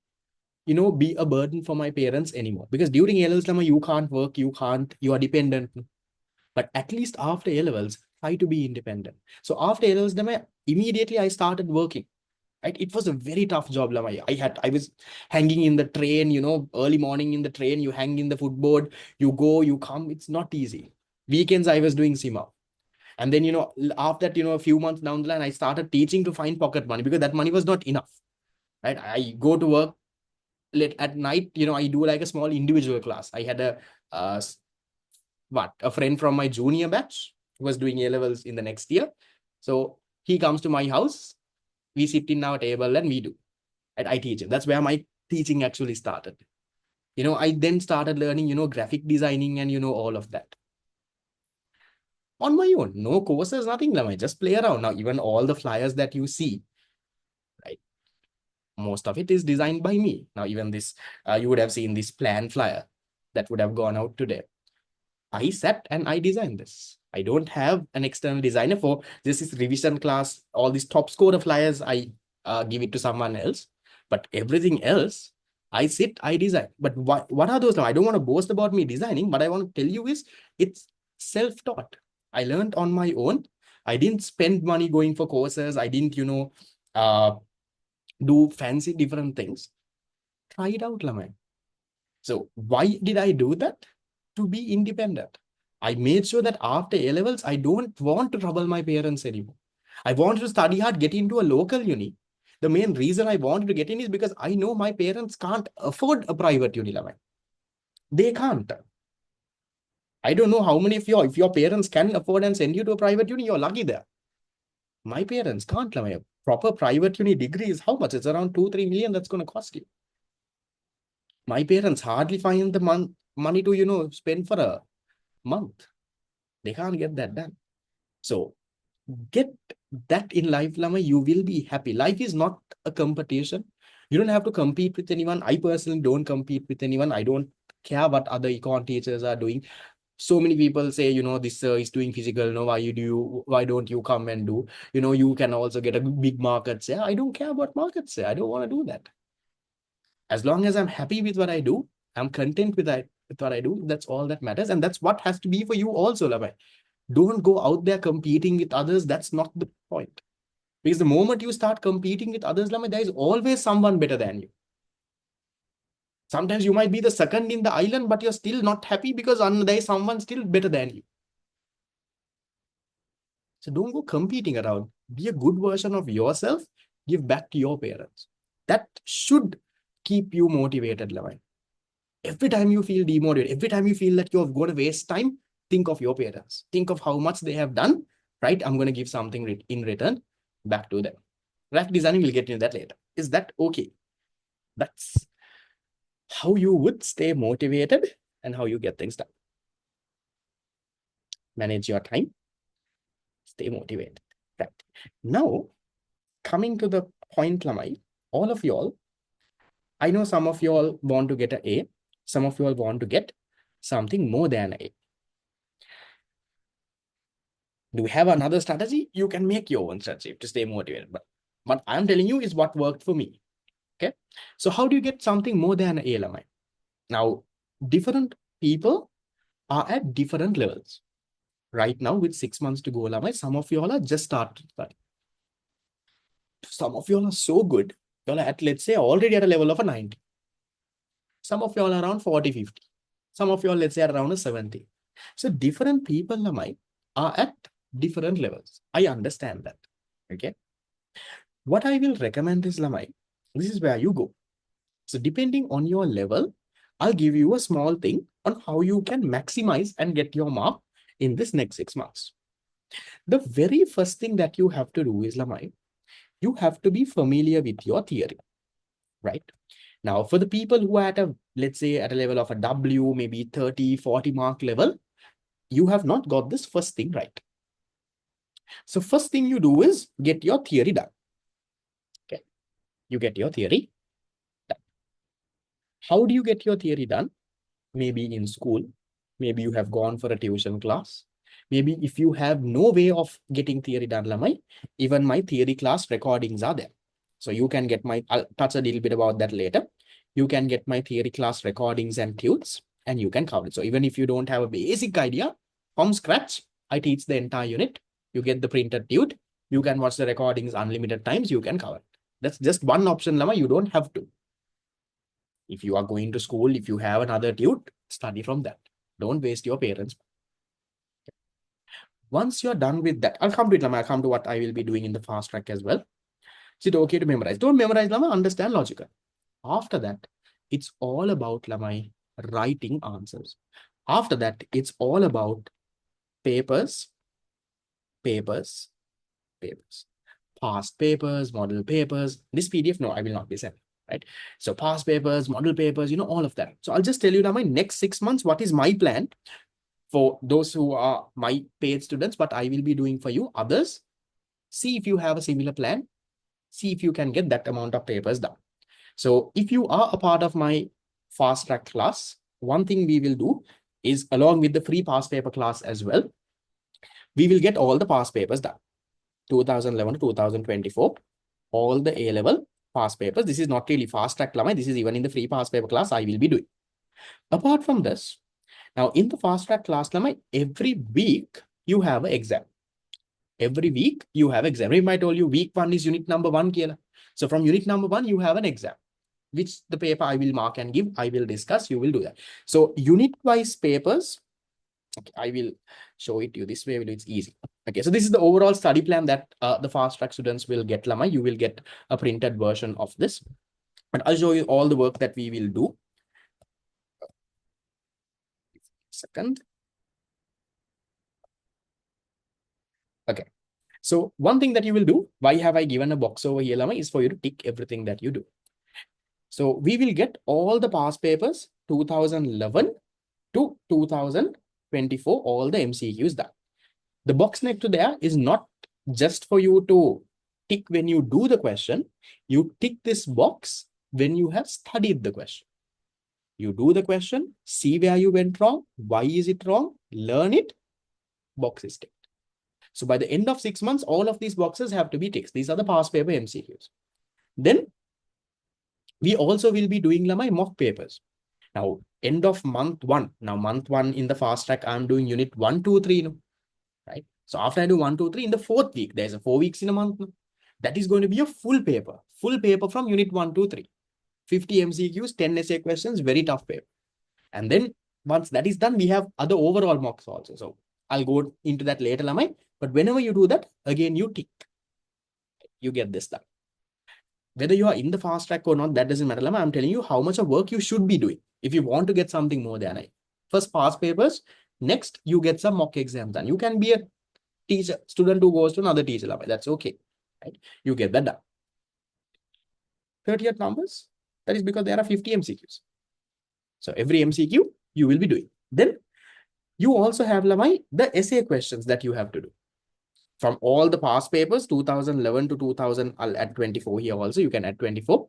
be a burden for my parents anymore. Because during A-levels, you can't work, you are dependent. But at least after A-levels, try to be independent. So after A-levels, immediately I started working. Right? It was a very tough job. I was hanging in the train, early morning in the train, you hang in the footboard, you go, you come. It's not easy. Weekends, I was doing SIMA. And then, after that, a few months down the line, I started teaching to find pocket money because that money was not enough. Right? I go to work late at night, I do like a small individual class. I had a friend from my junior batch who was doing A-levels in the next year. So he comes to my house, we sit in our table and we do. And I teach him. That's where my teaching actually started. I then started learning, graphic designing and, all of that. On my own, no courses, nothing. I just play around. Now, even all the flyers that you see, right? Most of it is designed by me. Now, even this, you would have seen this plan flyer that would have gone out today. I sat and I designed this. I don't have an external designer for this is revision class, all these top scorer flyers, I give it to someone else. But everything else, I sit, I design. But what are those? I don't want to boast about me designing, but I want to tell you is it's self-taught. I learned on my own. I didn't spend money going for courses. I didn't, do fancy different things. Try it out, Lamai. So why did I do that? To be independent. I made sure that after A-levels, I don't want to trouble my parents anymore. I wanted to study hard, get into a local uni. The main reason I wanted to get in is because I know my parents can't afford a private uni. They can't. I don't know how many of you, if your parents can afford and send you to a private uni, you're lucky there. My parents can't. A proper private uni degree is how much? It's around 2-3 million that's going to cost you. My parents hardly find the money to, spend for a month. They can't get that done. So get that in life, Lama, you will be happy. Life is not a competition. You don't have to compete with anyone. I personally don't compete with anyone. I don't care what other econ teachers are doing. So many people say, this is doing physical. No, why don't you come and do? You can also get a big market share. I don't care about market share. I don't want to do that. As long as I'm happy with what I do, I'm content with what I do. That's all that matters. And that's what has to be for you also, Lamai. Don't go out there competing with others. That's not the point. Because the moment you start competing with others, Lamai, there is always someone better than you. Sometimes you might be the second in the island, but you're still not happy because there is someone still better than you. So don't go competing around. Be a good version of yourself. Give back to your parents. That should keep you motivated, Lamai. Every time you feel demotivated, every time you feel that you're going to waste time, think of your parents. Think of how much they have done, right? I'm going to give something in return back to them. Graphic designing, we'll get into that later. Is that okay? That's how you would stay motivated and how you get things done. Manage your time. Stay motivated. Right. Now, coming to the point, Lamai, all of y'all, I know some of y'all want to get an A. Some of y'all want to get something more than A. Do we have another strategy? You can make your own strategy to stay motivated. But I'm telling you is what worked for me. Okay. So how do you get something more than A, Lamai? Now, different people are at different levels. Right now, with 6 months to go, Lamai, some of y'all are just started studying. Some of y'all are so good. Y'all are at, let's say, already at a level of a 90. Some of y'all are around 40, 50. Some of y'all, let's say, are around a 70. So different people, Lamai, are at different levels. I understand that. Okay. What I will recommend is, Lamai, this is where you go. So depending on your level, I'll give you a small thing on how you can maximize and get your mark in this next 6 months. The very first thing that you have to do is, Lamai, you have to be familiar with your theory, right? Now, for the people who are at a, let's say, at a level of a W, maybe 30, 40 mark level, you have not got this first thing right. So first thing you do is get your theory done. Okay. You get your theory done. How do you get your theory done? Maybe in school, maybe you have gone for a tuition class. Maybe if you have no way of getting theory done, Lamai, even my theory class recordings are there. So you can get I'll touch a little bit about that later. You can get my theory class recordings and tunes and you can cover it. So even if you don't have a basic idea from scratch, I teach the entire unit. You get the printed tune. You can watch the recordings unlimited times. You can cover it. That's just one option, Lamai. You don't have to. If you are going to school, if you have another tune, study from that. Don't waste your parents. Once you're done with that, I'll come to it, Lamai. I'll come to what I will be doing in the fast track as well. Is it okay to memorize? Don't memorize, Lamai. Understand logical. After that, it's all about, Lamai, writing answers. After that, it's all about papers, papers, papers. Past papers, model papers. This PDF, no, I will not be sending, right? So past papers, model papers, all of that. So I'll just tell you now my next 6 months, what is my plan for those who are my paid students, but I will be doing for you others. See if you have a similar plan. See if you can get that amount of papers done. So if you are a part of my fast track class, one thing we will do is along with the free past paper class as well, we will get all the past papers done. 2011 to 2024, all the A-level past papers. This is not really fast track, Lamai. This is even in the free past paper class I will be doing. Apart from this, now in the fast track class, Lamai, every week you have an exam. Every week you have exam. Remember I told you week 1 is unit number 1. So from unit number 1, you have an exam, which the paper I will mark and give, I will discuss, you will do that. So unit-wise papers, okay, I will show it to you this way, it's easy. Okay, so this is the overall study plan that the fast track students will get, Lamai. You will get a printed version of this. But I'll show you all the work that we will do. Second. Okay. So one thing that you will do, why have I given a box over here, Lamai, is for you to tick everything that you do. So we will get all the past papers 2011 to 2024, all the MCQs done. The box next to there is not just for you to tick when you do the question. You tick this box when you have studied the question. You do the question, see where you went wrong, why is it wrong, learn it, box is ticked. So by the end of 6 months, all of these boxes have to be ticked. These are the past paper MCQs. Then we also will be doing my mock papers. Now, end of month 1. Now, month 1 in the fast track, I'm doing unit 1, 2, 3. Right? So after I do 1, 2, 3, in the 4th week, there's a 4 weeks in a month. That is going to be a full paper from unit 1, 2, 3. 50 MCQs, 10 essay questions, very tough paper. And then once that is done, we have other overall mocks also. So I'll go into that later, Lamai. But whenever you do that, again, you tick. You get this done. Whether you are in the fast track or not, that doesn't matter, Lamai. I'm telling you how much of work you should be doing if you want to get something more than I. First, past papers. Next, you get some mock exams done. You can be a teacher, student who goes to another teacher, Lamai. That's okay. Right? You get that done. 30th numbers. That is because there are 50 MCQs. So every MCQ you will be doing. Then you also have, Lamai, the essay questions that you have to do. From all the past papers, 2011 to 2000, I'll add 24 here also. You can add 24.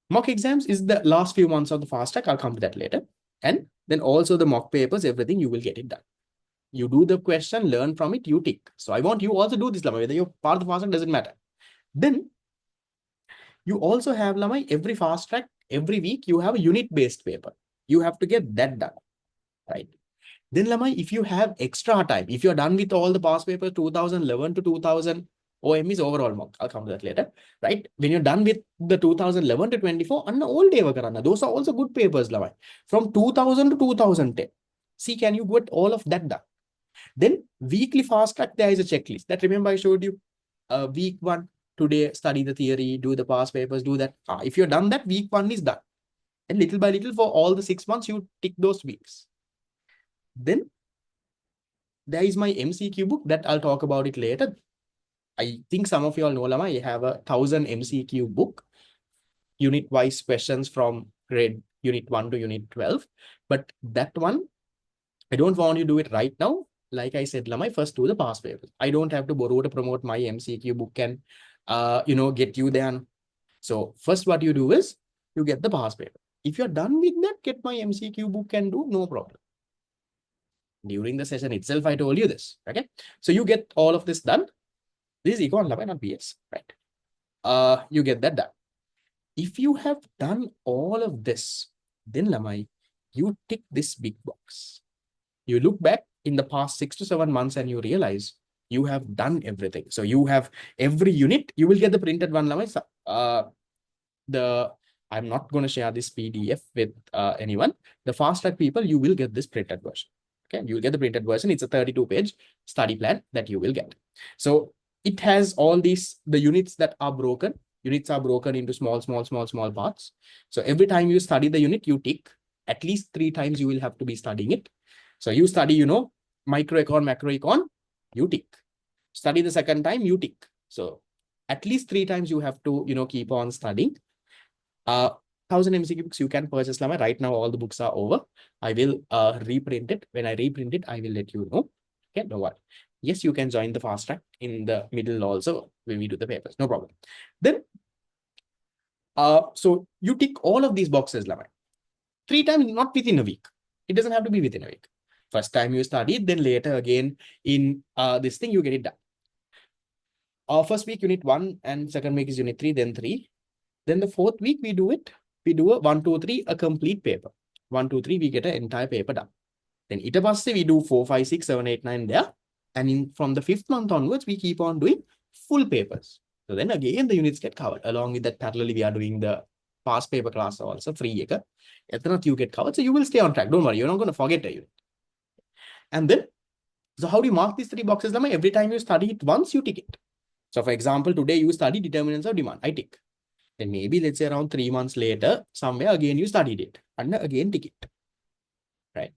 Mock exams is the last few months of the fast track. I'll come to that later. And then also the mock papers, everything, you will get it done. You do the question, learn from it, you tick. So I want you also do this, Lamai. Whether you're part of the fast track, doesn't matter. Then you also have, Lamai, every fast track, every week, you have a unit-based paper. You have to get that done, right? Then, Lamai, if you have extra time, if you're done with all the past papers, 2011 to 2000, OM is overall mock. I'll come to that later, right? When you're done with the 2011 to 24, and all day karana, those are also good papers, Lamai. From 2000 to 2010. See, can you get all of that done? Then weekly fast track, there is a checklist. That remember I showed you week 1, today study the theory, do the past papers, do that. If you're done that, week 1 is done. And little by little for all the 6 months, you tick those weeks. Then there is my MCQ book that I'll talk about it later. I think some of you all know, Lama, I have a 1000 MCQ book, unit-wise questions from grade unit 1 to unit 12. But that one, I don't want you to do it right now. Like I said, Lama, first do the past papers. I don't have to borrow to promote my MCQ book and, get you there. So first what you do is you get the past paper. If you're done with that, get my MCQ book and do, no problem. During the session itself, I told you this, okay? So you get all of this done. This is Econ, not BS, right? You get that done. If you have done all of this, then Lamai, you tick this big box. You look back in the past 6 to 7 months and you realize you have done everything. So you have every unit, you will get the printed one, Lamai. I'm not going to share this PDF with anyone. The fast track people, you will get this printed version. Okay, you will get the printed version. It's a 32-page study plan that you will get. So it has all these, the units that are broken. Units are broken into small parts. So every time you study the unit, you tick. At least 3 times you will have to be studying it. So you study, microecon, macroecon, you tick. Study the second time, you tick. So at least 3 times you have to, keep on studying. 1000 MCQ books you can purchase, Lama. Right now, all the books are over. I will reprint it. When I reprint it, I will let you know. Okay, no what. Yes, you can join the fast track in the middle also when we do the papers. No problem. Then, so you tick all of these boxes, Lama. 3 times, not within a week. It doesn't have to be within a week. First time you study, then later again in this thing, you get it done. First week, unit 1, and second week is unit 3, then 3. Then the 4th week, we do it. We do a 1, 2, 3, a complete paper. 1, 2, 3, we get an entire paper done. Then ita passe, we do 4, 5, 6, 7, 8, 9 there. And from the 5th month onwards, we keep on doing full papers. So then again, the units get covered. Along with that, parallelly, we are doing the past paper class also, free. You get covered. So you will stay on track. Don't worry, you're not going to forget a unit. And then, so how do you mark these 3 boxes, Lama? Every time you study it once, you tick it. So for example, today you study determinants of demand. I tick. Then maybe let's say around 3 months later, somewhere again you studied it and again tick it, right?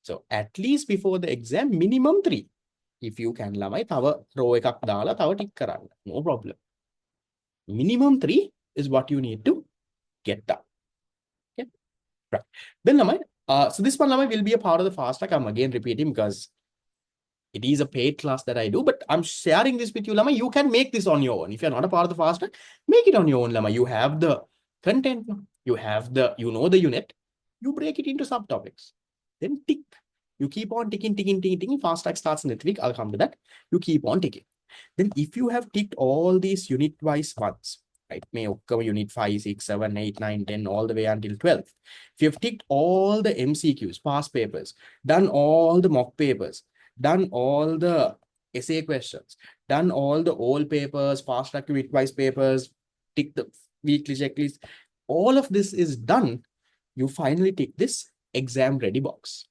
So at least before the exam, minimum 3. If you can, Lamai, thawa row ekak dala, thawa tick karanna. No problem. Minimum 3 is what you need to get done. Okay, right. Then Lamai, so this one, Lamai, will be a part of the fast track. I'm again repeating because it is a paid class that I do, but I'm sharing this with you, Lama. You can make this on your own. If you're not a part of the fast track, make it on your own, Lama. You have the content. You have the, you know the unit, you break it into subtopics. Then tick. You keep on ticking, ticking, ticking, ticking. Fast track starts next week. I'll come to that. You keep on ticking. Then if you have ticked all these unit-wise ones, right? May occur unit 5, 6, 7, 8, 9, 10, all the way until 12. If you've ticked all the MCQs, past papers, done all the mock papers, done all the essay questions, done all the old papers, fast track unit-wise papers, tick the weekly checklist, all of this is done, you finally tick this exam ready box.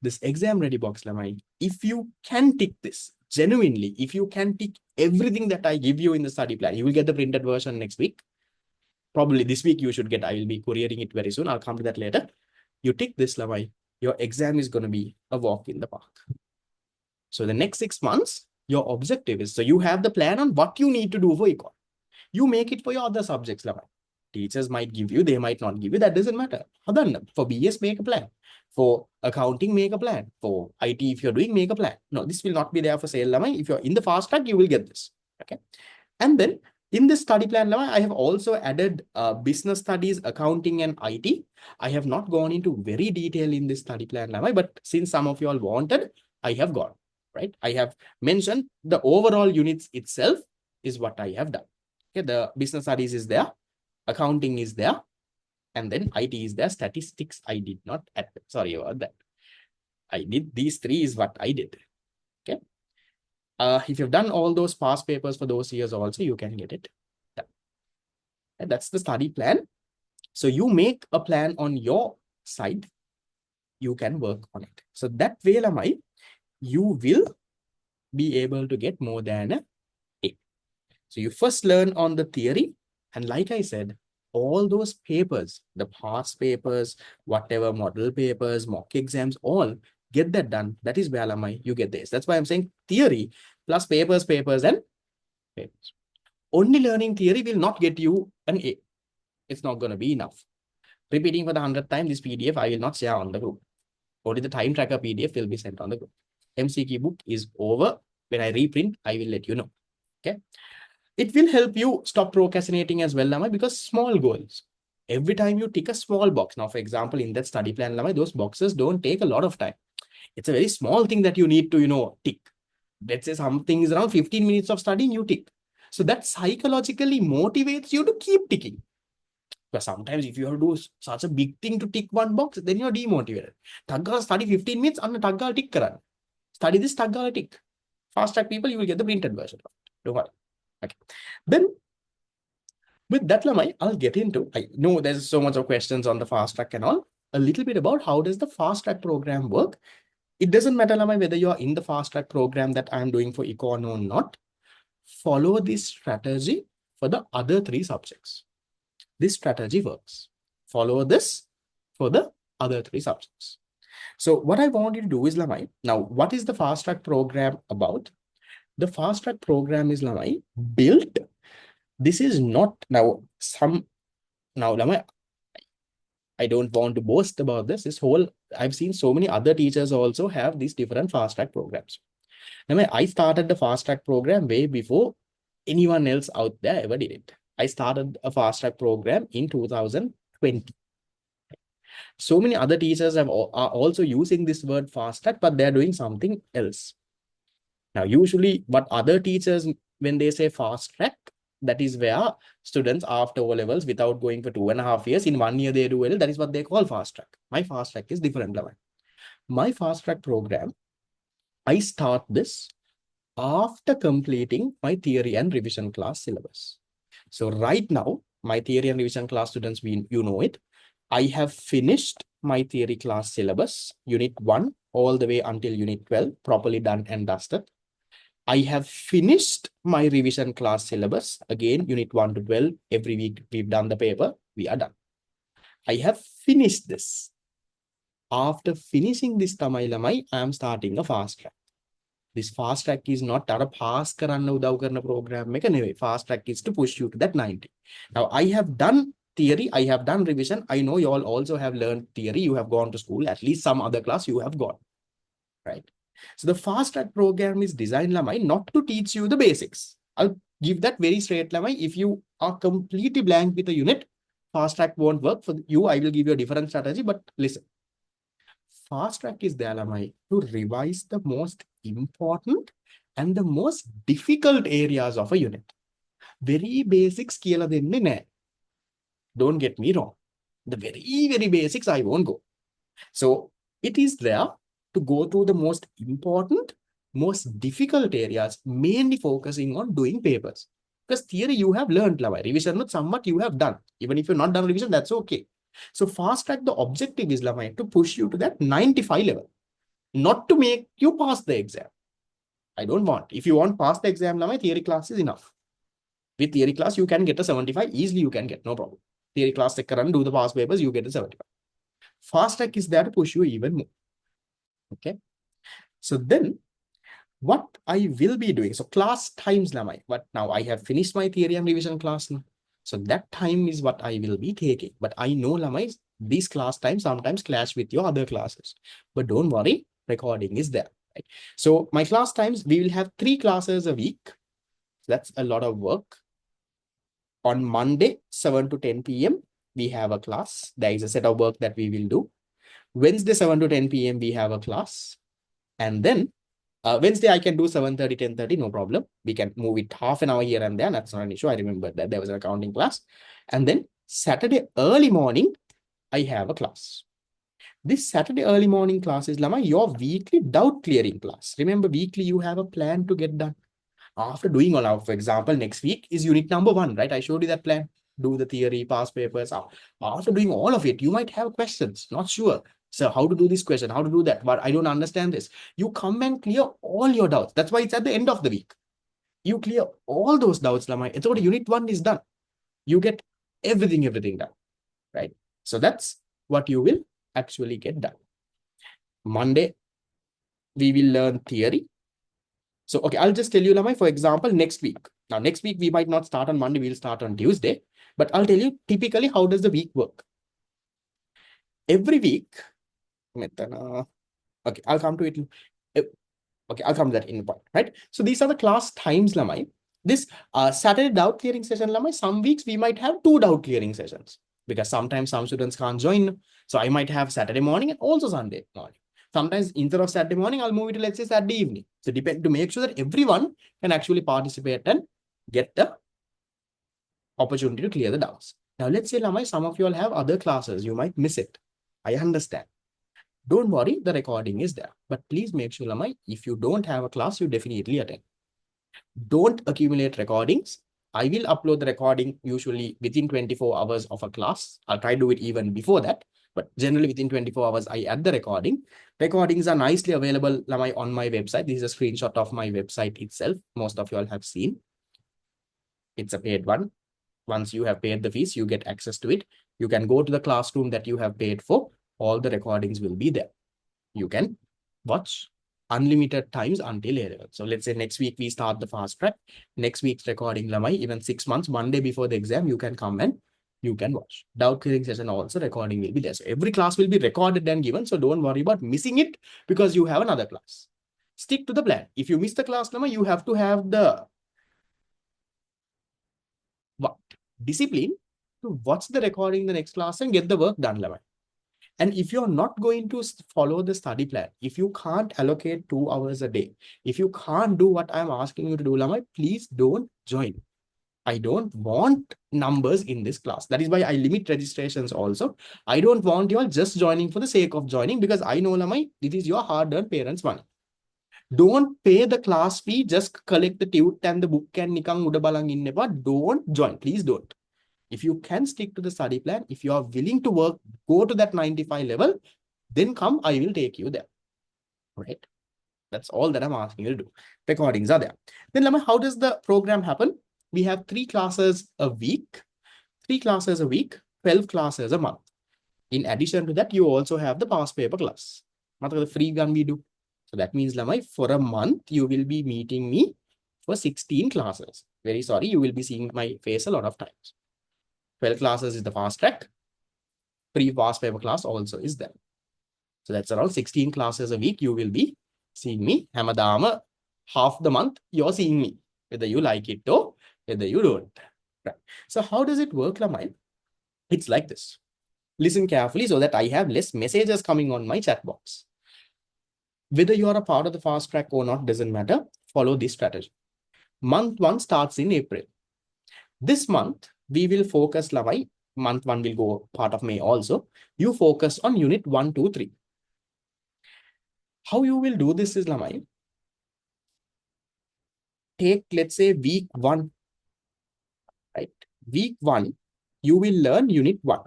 This exam ready box, Lamai, if you can tick this, genuinely, if you can tick everything that I give you in the study plan, you will get the printed version next week. Probably this week you should get, I will be couriering it very soon. I'll come to that later. You tick this, Lamai, your exam is going to be a walk in the park. So the next 6 months, your objective is, so you have the plan on what you need to do for econ. You make it for your other subjects, Lamai. Teachers might give you, they might not give you, that doesn't matter. For BS, make a plan. For accounting, make a plan. For IT, if you're doing, make a plan. No, this will not be there for sale, Lamai. If you're in the fast track, you will get this. Okay. And then in this study plan, Lamai, I have also added business studies, accounting, and IT. I have not gone into very detail in this study plan, Lamai, but since some of you all wanted, I have gone, right? I have mentioned the overall units itself is what I have done. Okay, the business studies is there, accounting is there, and then IT is there. Statistics, I did not add. Sorry about that. I did these three is what I did. Okay. If you've done all those past papers for those years also, you can get it done. And that's the study plan. So you make a plan on your side, you can work on it. So that way, Lamai, you will be able to get more than an A. So you first learn on the theory. And like I said, all those papers, the past papers, whatever model papers, mock exams, all get that done. That is where, Lamai, you get this. That's why I'm saying theory plus papers, and papers. Only learning theory will not get you an A. It's not going to be enough. Repeating for the 100th time, this PDF I will not share on the group. Only the time tracker PDF will be sent on the group. MCQ book is over. When I reprint, I will let you know. Okay. It will help you stop procrastinating as well, Lamai, because small goals. Every time you tick a small box. Now, for example, in that study plan, Lamai, those boxes don't take a lot of time. It's a very small thing that you need to, tick. Let's say something is around 15 minutes of studying, you tick. So that psychologically motivates you to keep ticking. But sometimes if you have to do such a big thing to tick one box, then you're demotivated. Tagga study 15 minutes and tagga tick karan. Study this tagga tick. Fast track people, you will get the printed version of it. Don't worry. Okay. Then with that, Lamai, I'll get into, I know there's so much of questions on the fast track and all, a little bit about how does the fast track program work. It doesn't matter, Lamai, whether you are in the fast track program that I'm doing for econ or not. Follow this strategy for the other 3 subjects. This strategy works. Follow this for the other 3 subjects. So what I want you to do is, Lamai, now what is the fast track program about? The fast track program is, Lamai, built. This is not now Lamai, I don't want to boast about this. I've seen so many other teachers also have these different fast track programs. Lamai, I started the fast track program way before anyone else out there ever did it. I started a fast track program in 2020. So many other teachers are also using this word fast track, but they're doing something else. Now, usually what other teachers, when they say fast track, that is where students after O-levels, without going for 2.5 years, in 1 year they do well. That is what they call fast track. My fast track is different. My fast track program, I start this after completing my theory and revision class syllabus. So right now, my theory and revision class students, you know it. I have finished my theory class syllabus, unit 1 all the way until unit 12, properly done and dusted. I have finished my revision class syllabus. Again, unit 1 to 12, every week we've done the paper, we are done. I have finished this. After finishing this Tamai Lamai, I am starting a fast track. This fast track is not a pass karanna udav karna program. Fast track is to push you to that 90. Now, I have done theory, I have done revision. I know you all also have learned theory. You have gone to school, at least some other class you have gone, right? So the fast track program is designed, Lamai, not to teach you the basics. I'll give that very straight, Lamai. If you are completely blank with a unit, fast track won't work for you. I will give you a different strategy, but listen. Fast track is there, Lamai, to revise the most important and the most difficult areas of a unit. Very basics කියලා දෙන්නේ නැහැ. Don't get me wrong. The very basics I won't go. So it is there to go through the most important, most difficult areas, mainly focusing on doing papers. Because theory you have learned, Lamai. Revision not somewhat you have done. Even if you're not done revision, that's okay. So fast track, the objective is, Lamai, to push you to that 95 level, not to make you pass the exam. I don't want. If you want pass the exam, Lamai, theory class is enough. With theory class, you can get a 75. Easily you can get, no problem. Theory class, run, do the past papers, you get a 75. Fast track is there to push you even more. Okay. So then what I will be doing, so class times, Lamai, but now I have finished my theory and revision class now. So that time is what I will be taking. But I know, Lamai, these class times sometimes clash with your other classes. But don't worry, recording is there. Right? So my class times, we will have 3 classes a week. That's a lot of work. On Monday, 7 to 10 p.m., we have a class. There is a set of work that we will do. Wednesday, 7 to 10 p.m., we have a class. And then Wednesday, I can do 7:30, 10:30, no problem. We can move it half an hour here and there. That's not an issue. I remember that there was an accounting class. And then Saturday early morning, I have a class. This Saturday early morning class is, Lama, your weekly doubt clearing class. Remember, weekly you have a plan to get done. After doing all out, for example, next week is unit number 1, right? I showed you that plan. Do the theory, past papers. After doing all of it, you might have questions. Not sure. So how to do this question, how to do that, but I don't understand this. You come and clear all your doubts. That's why it's at the end of the week. You clear all those doubts, Lamai. It's what unit 1 is done. You get everything done, right? So that's what you will actually get done. Monday, we will learn theory. So, okay, I'll just tell you, Lamai, for example, next week. Now, next week, we might not start on Monday, we'll start on Tuesday. But I'll tell you typically how does the week work. Every week, okay, I'll come to it. Okay, I'll come to that in a point, right? So these are the class times, Lamai. This Saturday doubt clearing session, Lamai, some weeks we might have 2 doubt clearing sessions because sometimes some students can't join. So I might have Saturday morning and also Sunday morning. Sometimes instead of Saturday morning, I'll move it to, let's say, Saturday evening. So depend to make sure that everyone can actually participate and get the opportunity to clear the doubts. Now, let's say, Lamai, some of you all have other classes. You might miss it. I understand. Don't worry, the recording is there. But please make sure, Lamai, if you don't have a class, you definitely attend. Don't accumulate recordings. I will upload the recording usually within 24 hours of a class. I'll try to do it even before that. But generally within 24 hours, I add the recording. Recordings are nicely available, Lamai, on my website. This is a screenshot of my website itself. Most of you all have seen. It's a paid one. Once you have paid the fees, you get access to it. You can go to the classroom that you have paid for. All the recordings will be there. You can watch unlimited times until A-level. So let's say next week we start the fast track. Next week's recording, Lamai, even 6 months, one day before the exam, you can come and you can watch. Doubt clearing session also, recording will be there. So every class will be recorded and given. So don't worry about missing it because you have another class. Stick to the plan. If you miss the class, Lamai, you have to have the discipline to watch the recording the next class and get the work done, Lamai. And if you're not going to follow the study plan, if you can't allocate 2 hours a day, if you can't do what I'm asking you to do, Lamai, please don't join. I don't want numbers in this class. That is why I limit registrations also. I don't want you all just joining for the sake of joining because I know, Lamai, it is your hard-earned parents' money. Don't pay the class fee, just collect the tute and the book and nikang uda balang innepa. Don't join. Please don't. If you can stick to the study plan, if you are willing to work, go to that 95 level, then come, I will take you there. Right? That's all that I'm asking you to do. Recordings are there. Then, Lama, how does the program happen? We have 3 classes a week, 3 classes a week, 12 classes a month. In addition to that, you also have the past paper class. The free one we do. So that means, Lamai, for a month, you will be meeting me for 16 classes. Very sorry, you will be seeing my face a lot of times. 12 classes is the fast track. Pre-past paper class also is there. So that's around 16 classes a week. You will be seeing me. Hamadama, half the month, you're seeing me. Whether you like it or whether you don't. Right. So how does it work, Lamai? It's like this. Listen carefully so that I have less messages coming on my chat box. Whether you are a part of the fast track or not doesn't matter. Follow this strategy. Month 1 starts in April. This month, we will focus, Lavai. Month 1 will go part of May also. You focus on unit 1, 2, 3. How you will do this is, Lamai, take, let's say, week 1, right? Week 1, you will learn unit 1.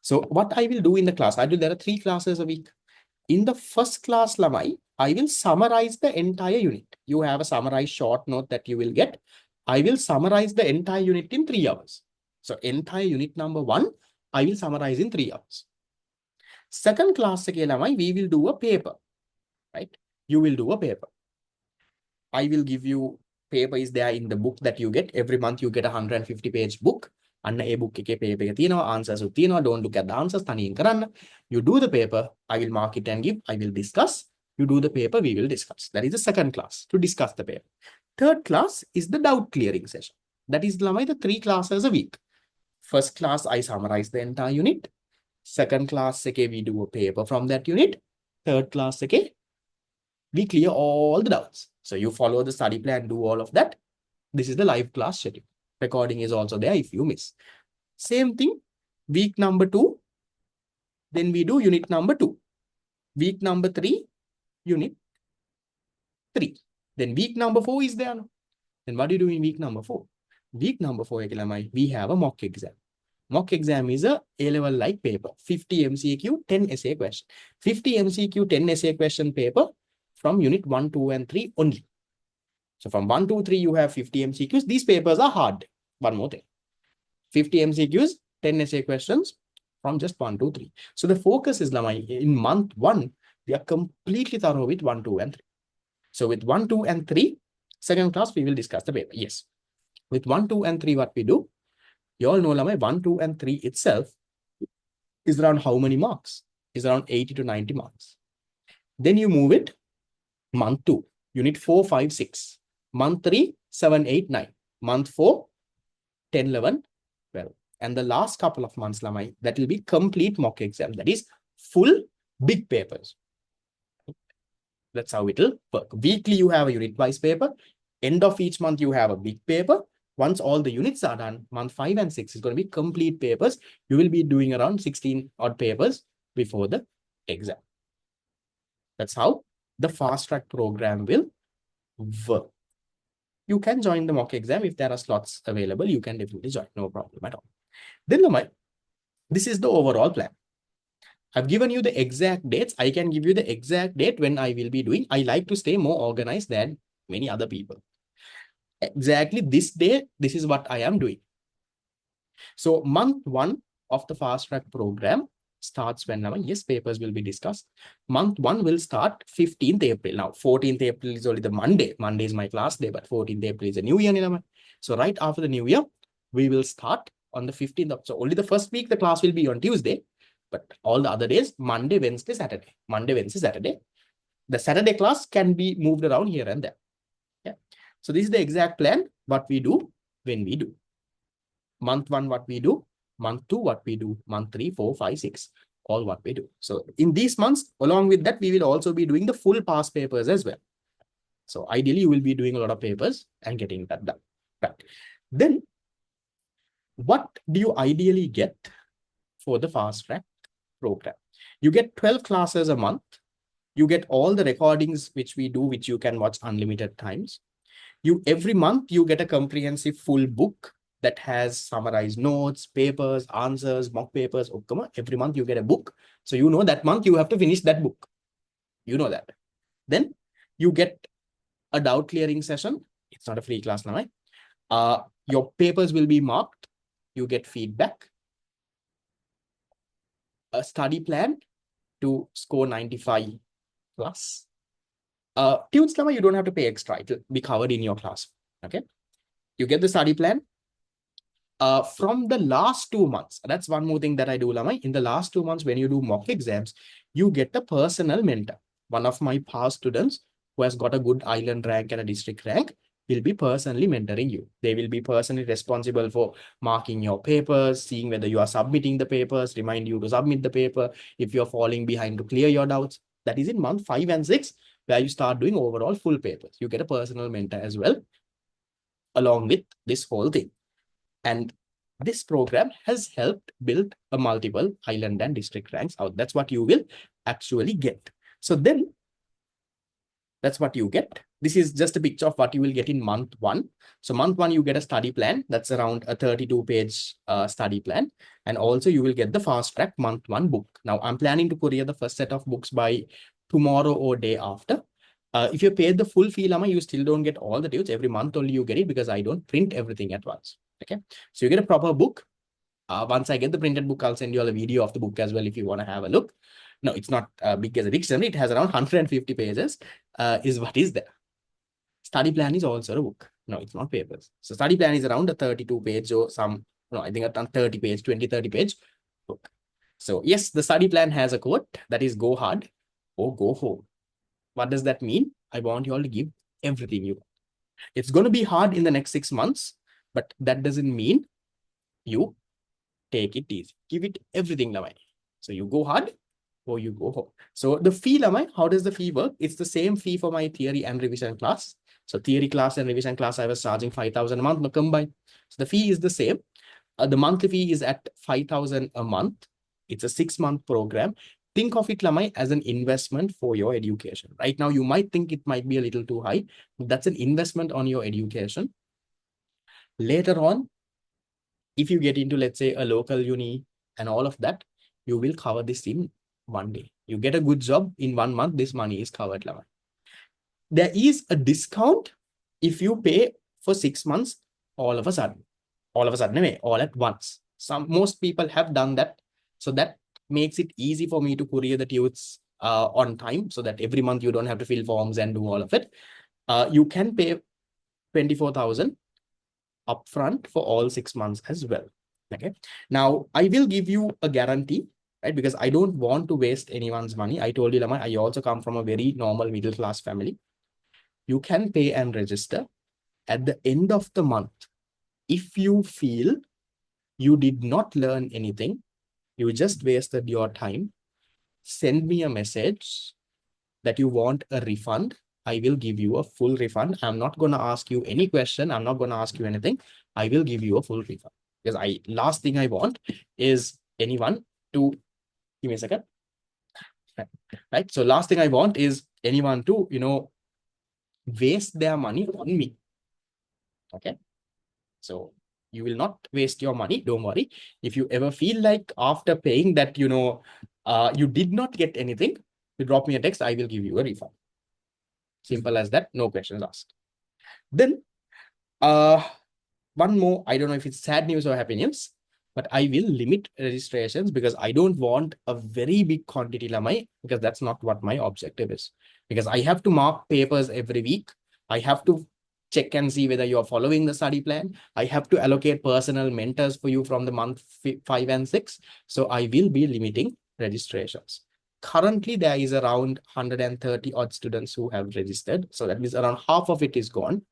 So what I will do in the class, there are 3 classes a week. In the first class, Lamai, I will summarize the entire unit. You have a summarized short note that you will get. I will summarize the entire unit in 3 hours. So entire unit number 1, I will summarize in 3 hours. Second class, Lamai, we will do a paper, right? You will do a paper. I will give you paper is there in the book that you get. Every month you get a 150-page book. And a book paper answers don't look at the answers. You do the paper, I will mark it and give, I will discuss. You do the paper, we will discuss. That is the second class to discuss the paper. Third class is the doubt clearing session. That is the 3 classes a week. First class, I summarize the entire unit. Second class, we do a paper from that unit. Third class, we clear all the doubts. So you follow the study plan, do all of that. This is the live class schedule. Recording is also there if you miss. Same thing, week number 2, then we do unit number 2. Week number 3, unit 3. Then week number 4 is there. Then what do you do in week number 4? Week number 4, we have a mock exam. Mock exam is a A-level like paper, 50 MCQ, 10 essay question. 50 MCQ, 10 essay question paper from unit 1, 2, and 3 only. So from 1, 2, 3, you have 50 MCQs. These papers are hard. One more thing. 50 MCQs, 10 essay questions from just 1, 2, 3. So the focus is, in month 1, we are completely thorough with 1, 2, and 3. So with 1, 2, and 3, second class, we will discuss the paper. Yes. With 1, 2, and 3, what we do? You all know, 1, 2, and 3 itself is around how many marks? Is around 80 to 90 marks. Then you move it, month 2, unit 4, 5, 6. Month 3, 7, 8, 9. Month 4, 10, 11, 12. And the last couple of months, that will be complete mock exam. That is full big papers. That's how it will work. Weekly, you have a unit-wise paper. End of each month, you have a big paper. Once all the units are done, month 5 and 6 is going to be complete papers. You will be doing around 16 odd papers before the exam. That's how the fast track program will work. You can join the mock exam if there are slots available. You can definitely join, no problem at all. Then, this is the overall plan. I've given you the exact dates. I can give you the exact date when I will be doing. I like to stay more organized than many other people. Exactly this day, this is what I am doing. So month 1 of the fast track program starts when, yes, papers will be discussed. Month 1 will start 15th April. Now, 14th April is only the Monday. Monday is my class day, but 14th April is a new year. So right after the new year, we will start on the 15th. So only the first week, the class will be on Tuesday, but all the other days, Monday, Wednesday, Saturday. Monday, Wednesday, Saturday. The Saturday class can be moved around here and there. Yeah. So this is the exact plan, what we do when we do. Month 1, what we do. Month 2, what we do. Month 3, 4, 5, 6, all what we do. So in these months, along with that, we will also be doing the full pass papers as well. So ideally, you will be doing a lot of papers and getting that done. Right. Then, what do you ideally get for the fast track program? You get 12 classes a month. You get all the recordings which we do, which you can watch unlimited times. Every month, you get a comprehensive full book that has summarized notes, papers, answers, mock papers. Every month you get a book. So you know that month you have to finish that book. You know that. Then you get a doubt clearing session. It's not a free class now. Right? Your papers will be marked. You get feedback. A study plan to score 95 plus. Tunes, you don't have to pay extra. It will be covered in your class. Okay. You get the study plan. From the last 2 months, that's one more thing that I do, Lamai. In the last 2 months, when you do mock exams, you get a personal mentor. One of my past students who has got a good island rank and a district rank, will be personally mentoring you. They will be personally responsible for marking your papers, seeing whether you are submitting the papers, remind you to submit the paper. If you're falling behind, to clear your doubts. That is in month 5 and 6, where you start doing overall full papers. You get a personal mentor as well, along with this whole thing. And this program has helped build a multiple island and district ranks out. That's what you will actually get. So then that's what you get. This is just a picture of what you will get in month 1. So month 1, you get a study plan. That's around a 32-page study plan. And also you will get the fast track month 1 book. Now I'm planning to courier the first set of books by tomorrow or day after. If you pay the full fee, Lama, you still don't get all the tunes. Every month only you get it, because I don't print everything at once. Okay. So you get a proper book. Once I get the printed book, I'll send you all a video of the book as well if you want to have a look. No, it's not big as a dictionary. It has around 150 pages, is what is there. Study plan is also a book. No, it's not papers. So study plan is around a 32-page or some, no, I think a 30-page, 20-30-page book. So yes, the study plan has a quote that is go hard or go home. What does that mean? I want you all to give everything you want. It's going to be hard in the next 6 months, but that doesn't mean you take it easy. Give it everything, Lamai. So you go hard or you go home. So the fee, Lamai, how does the fee work? It's the same fee for my theory and revision class. So theory class and revision class, I was charging 5,000 a month, no combined. So the fee is the same. The monthly fee is at 5,000 a month. It's a 6-month program. Think of it, Lamai, as an investment for your education. Right now, you might think it might be a little too high, but that's an investment on your education. Later on, if you get into, let's say, a local uni and all of that, you will cover this in one day. You get a good job in 1 month, this money is covered, Lamai. There is a discount if you pay for 6 months all of a sudden, all at once. Most people have done that. So that makes it easy for me to courier the tunes on time, so that every month you don't have to fill forms and do all of it. You can pay 24,000 upfront for all 6 months as well. Okay. Now I will give you a guarantee, right? Because I don't want to waste anyone's money. I told you, Lama, I also come from a very normal middle class family. You can pay and register at the end of the month. If you feel you did not learn anything, you just wasted your time, send me a message that you want a refund. I will give you a full refund. I'm not going to ask you any question. I'm not going to ask you anything. I will give you a full refund. Because last thing I want is anyone to, give me a second. Right. So last thing I want is anyone to, waste their money on me. Okay. So you will not waste your money. Don't worry. If you ever feel like after paying that, you did not get anything, you drop me a text, I will give you a refund. Simple as that. No questions asked. Then, one more, I don't know if it's sad news or happy news, but I will limit registrations because I don't want a very big quantity, Lamai, because that's not what my objective is. Because I have to mark papers every week. I have to check and see whether you're following the study plan. I have to allocate personal mentors for you from the month 5 and 6. So I will be limiting registrations. Currently, there is around 130 odd students who have registered. So that means around half of it is gone.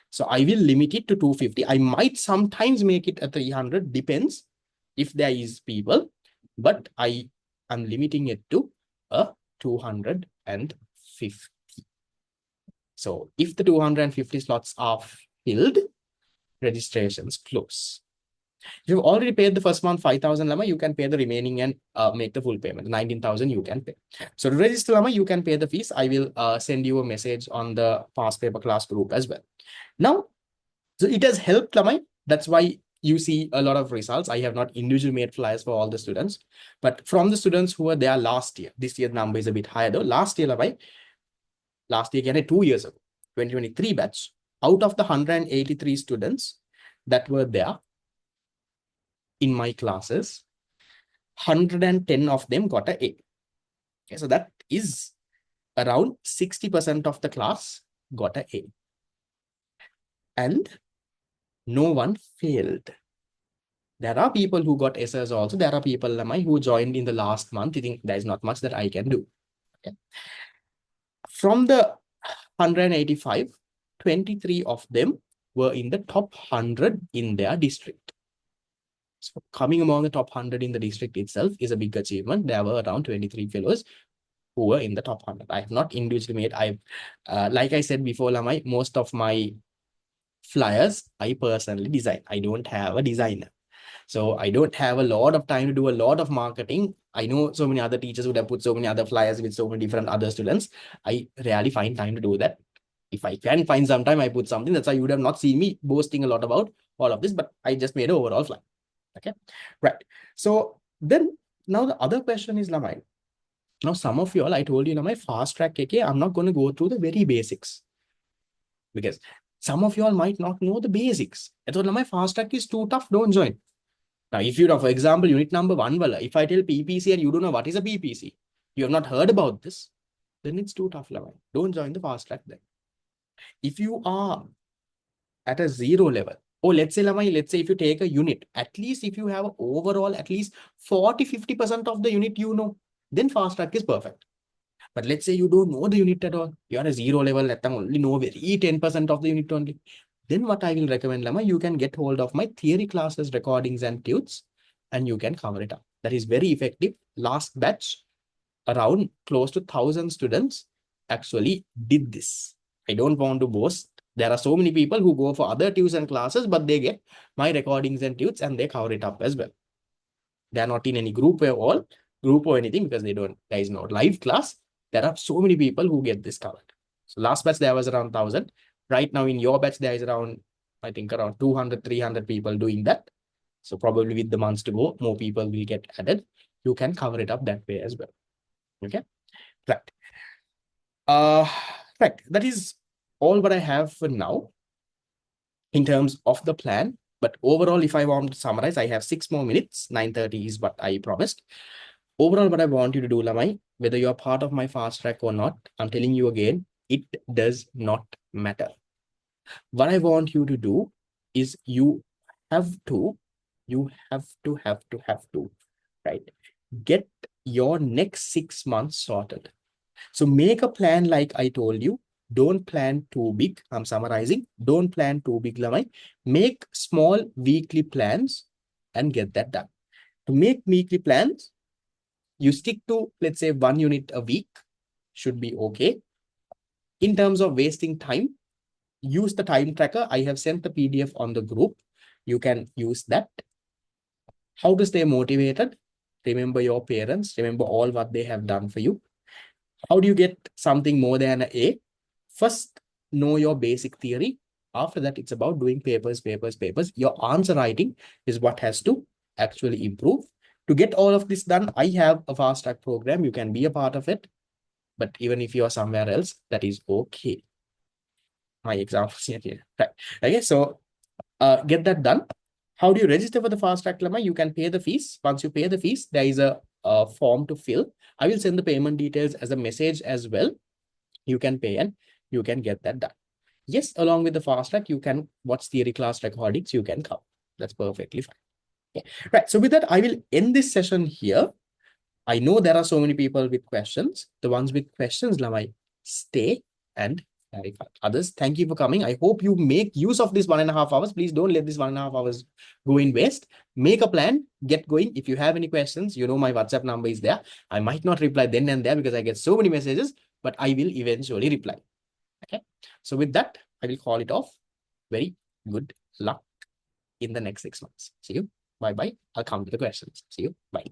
So I will limit it to 250. I might sometimes make it a 300, depends if there is people, but I am limiting it to a 250. So if the 250 slots are filled, registrations close. If you've already paid the first month 5,000 Lama, you can pay the remaining and make the full payment. 19,000 you can pay. So to register Lama, you can pay the fees. I will send you a message on the past paper class group as well. Now, so it has helped Lamai. That's why you see a lot of results. I have not individually made flyers for all the students, but from the students who were there last year, this year's number is a bit higher though. Last year, Lamai, again, 2 years ago, 2023 batch, out of the 183 students that were there in my classes, 110 of them got an A. Okay, so that is around 60% of the class got an A. And no one failed. There are people who got S's also. There are people who joined in the last month. I think there's not much that I can do. Okay. From the 185, 23 of them were in the top 100 in their district. So coming among the top 100 in the district itself is a big achievement. There were around 23 fellows who were in the top 100. I have not individually made, like I said before, Lamai, most of my flyers, I personally design. I don't have a designer. So I don't have a lot of time to do a lot of marketing. I know so many other teachers would have put so many other flyers with so many different other students. I rarely find time to do that. If I can find some time, I put something. That's why you would have not seen me boasting a lot about all of this, but I just made an overall flyer. Okay, right. So then now the other question is, Lamai. Now, some of you all, I told you, Lamai, fast track KK, I'm not going to go through the very basics because some of you all might not know the basics. I thought, Lamai, fast track is too tough. Don't join. Now, if you know, for example, unit number 1, if I tell PPC and you don't know what is a PPC, you have not heard about this, then it's too tough, Lamai. Don't join the fast track then. If you are at a 0 level, or let's say, Lamai, let's say if you take a unit, at least if you have overall at least 40-50% of the unit you know, then fast track is perfect. But let's say you don't know the unit at all. You are a 0 level, only know very 10% of the unit only. Then what I will recommend, Lama, you can get hold of my theory classes, recordings and tunes, and you can cover it up. That is very effective. Last batch, around close to 1,000 students actually did this. I don't want to boast. There are so many people who go for other tuition classes, but they get my recordings and tunes and they cover it up as well. They are not in any group or anything because there is no live class. There are so many people who get this covered. So last batch, there was around 1,000. Right now in your batch, there is around, I think around 200, 300 people doing that. So probably with the months to go, more people will get added. You can cover it up that way as well. Okay, right. Right. That is all what I have for now in terms of the plan. But overall, if I want to summarize, I have 6 more minutes. 9:30 is what I promised. Overall, what I want you to do, Lamai, whether you're part of my fast track or not, I'm telling you again, it does not matter. What I want you to do is you have to, right? Get your next 6 months sorted. So make a plan like I told you. Don't plan too big. I'm summarizing. Don't plan too big, Lamai. Make small weekly plans and get that done. To make weekly plans, you stick to, let's say, 1 unit a week should be okay. In terms of wasting time, use the time tracker. I have sent the PDF on the group. You can use that. How to stay motivated? Remember your parents. Remember all what they have done for you. How do you get something more than an A? First, know your basic theory. After that, it's about doing papers. Your answer writing is what has to actually improve. To get all of this done, I have a fast track program. You can be a part of it. But even if you are somewhere else, that is okay. My examples here. Right. Okay, so get that done. How do you register for the fast track, Lama? You can pay the fees. Once you pay the fees, there is a form to fill. I will send the payment details as a message as well. You can pay and you can get that done. Yes, along with the fast track, you can watch theory class recordings. You can come. That's perfectly fine. Okay. Right. So with that, I will end this session here. I know there are so many people with questions. The ones with questions, Lamai, stay and clarify. Others, thank you for coming. I hope you make use of this 1.5 hours. Please don't let this 1.5 hours go in waste. Make a plan, get going. If you have any questions, you know my WhatsApp number is there. I might not reply then and there because I get so many messages, but I will eventually reply. Okay. So with that, I will call it off. Very good luck in the next 6 months. See you. Bye-bye. I'll come to the questions. See you. Bye.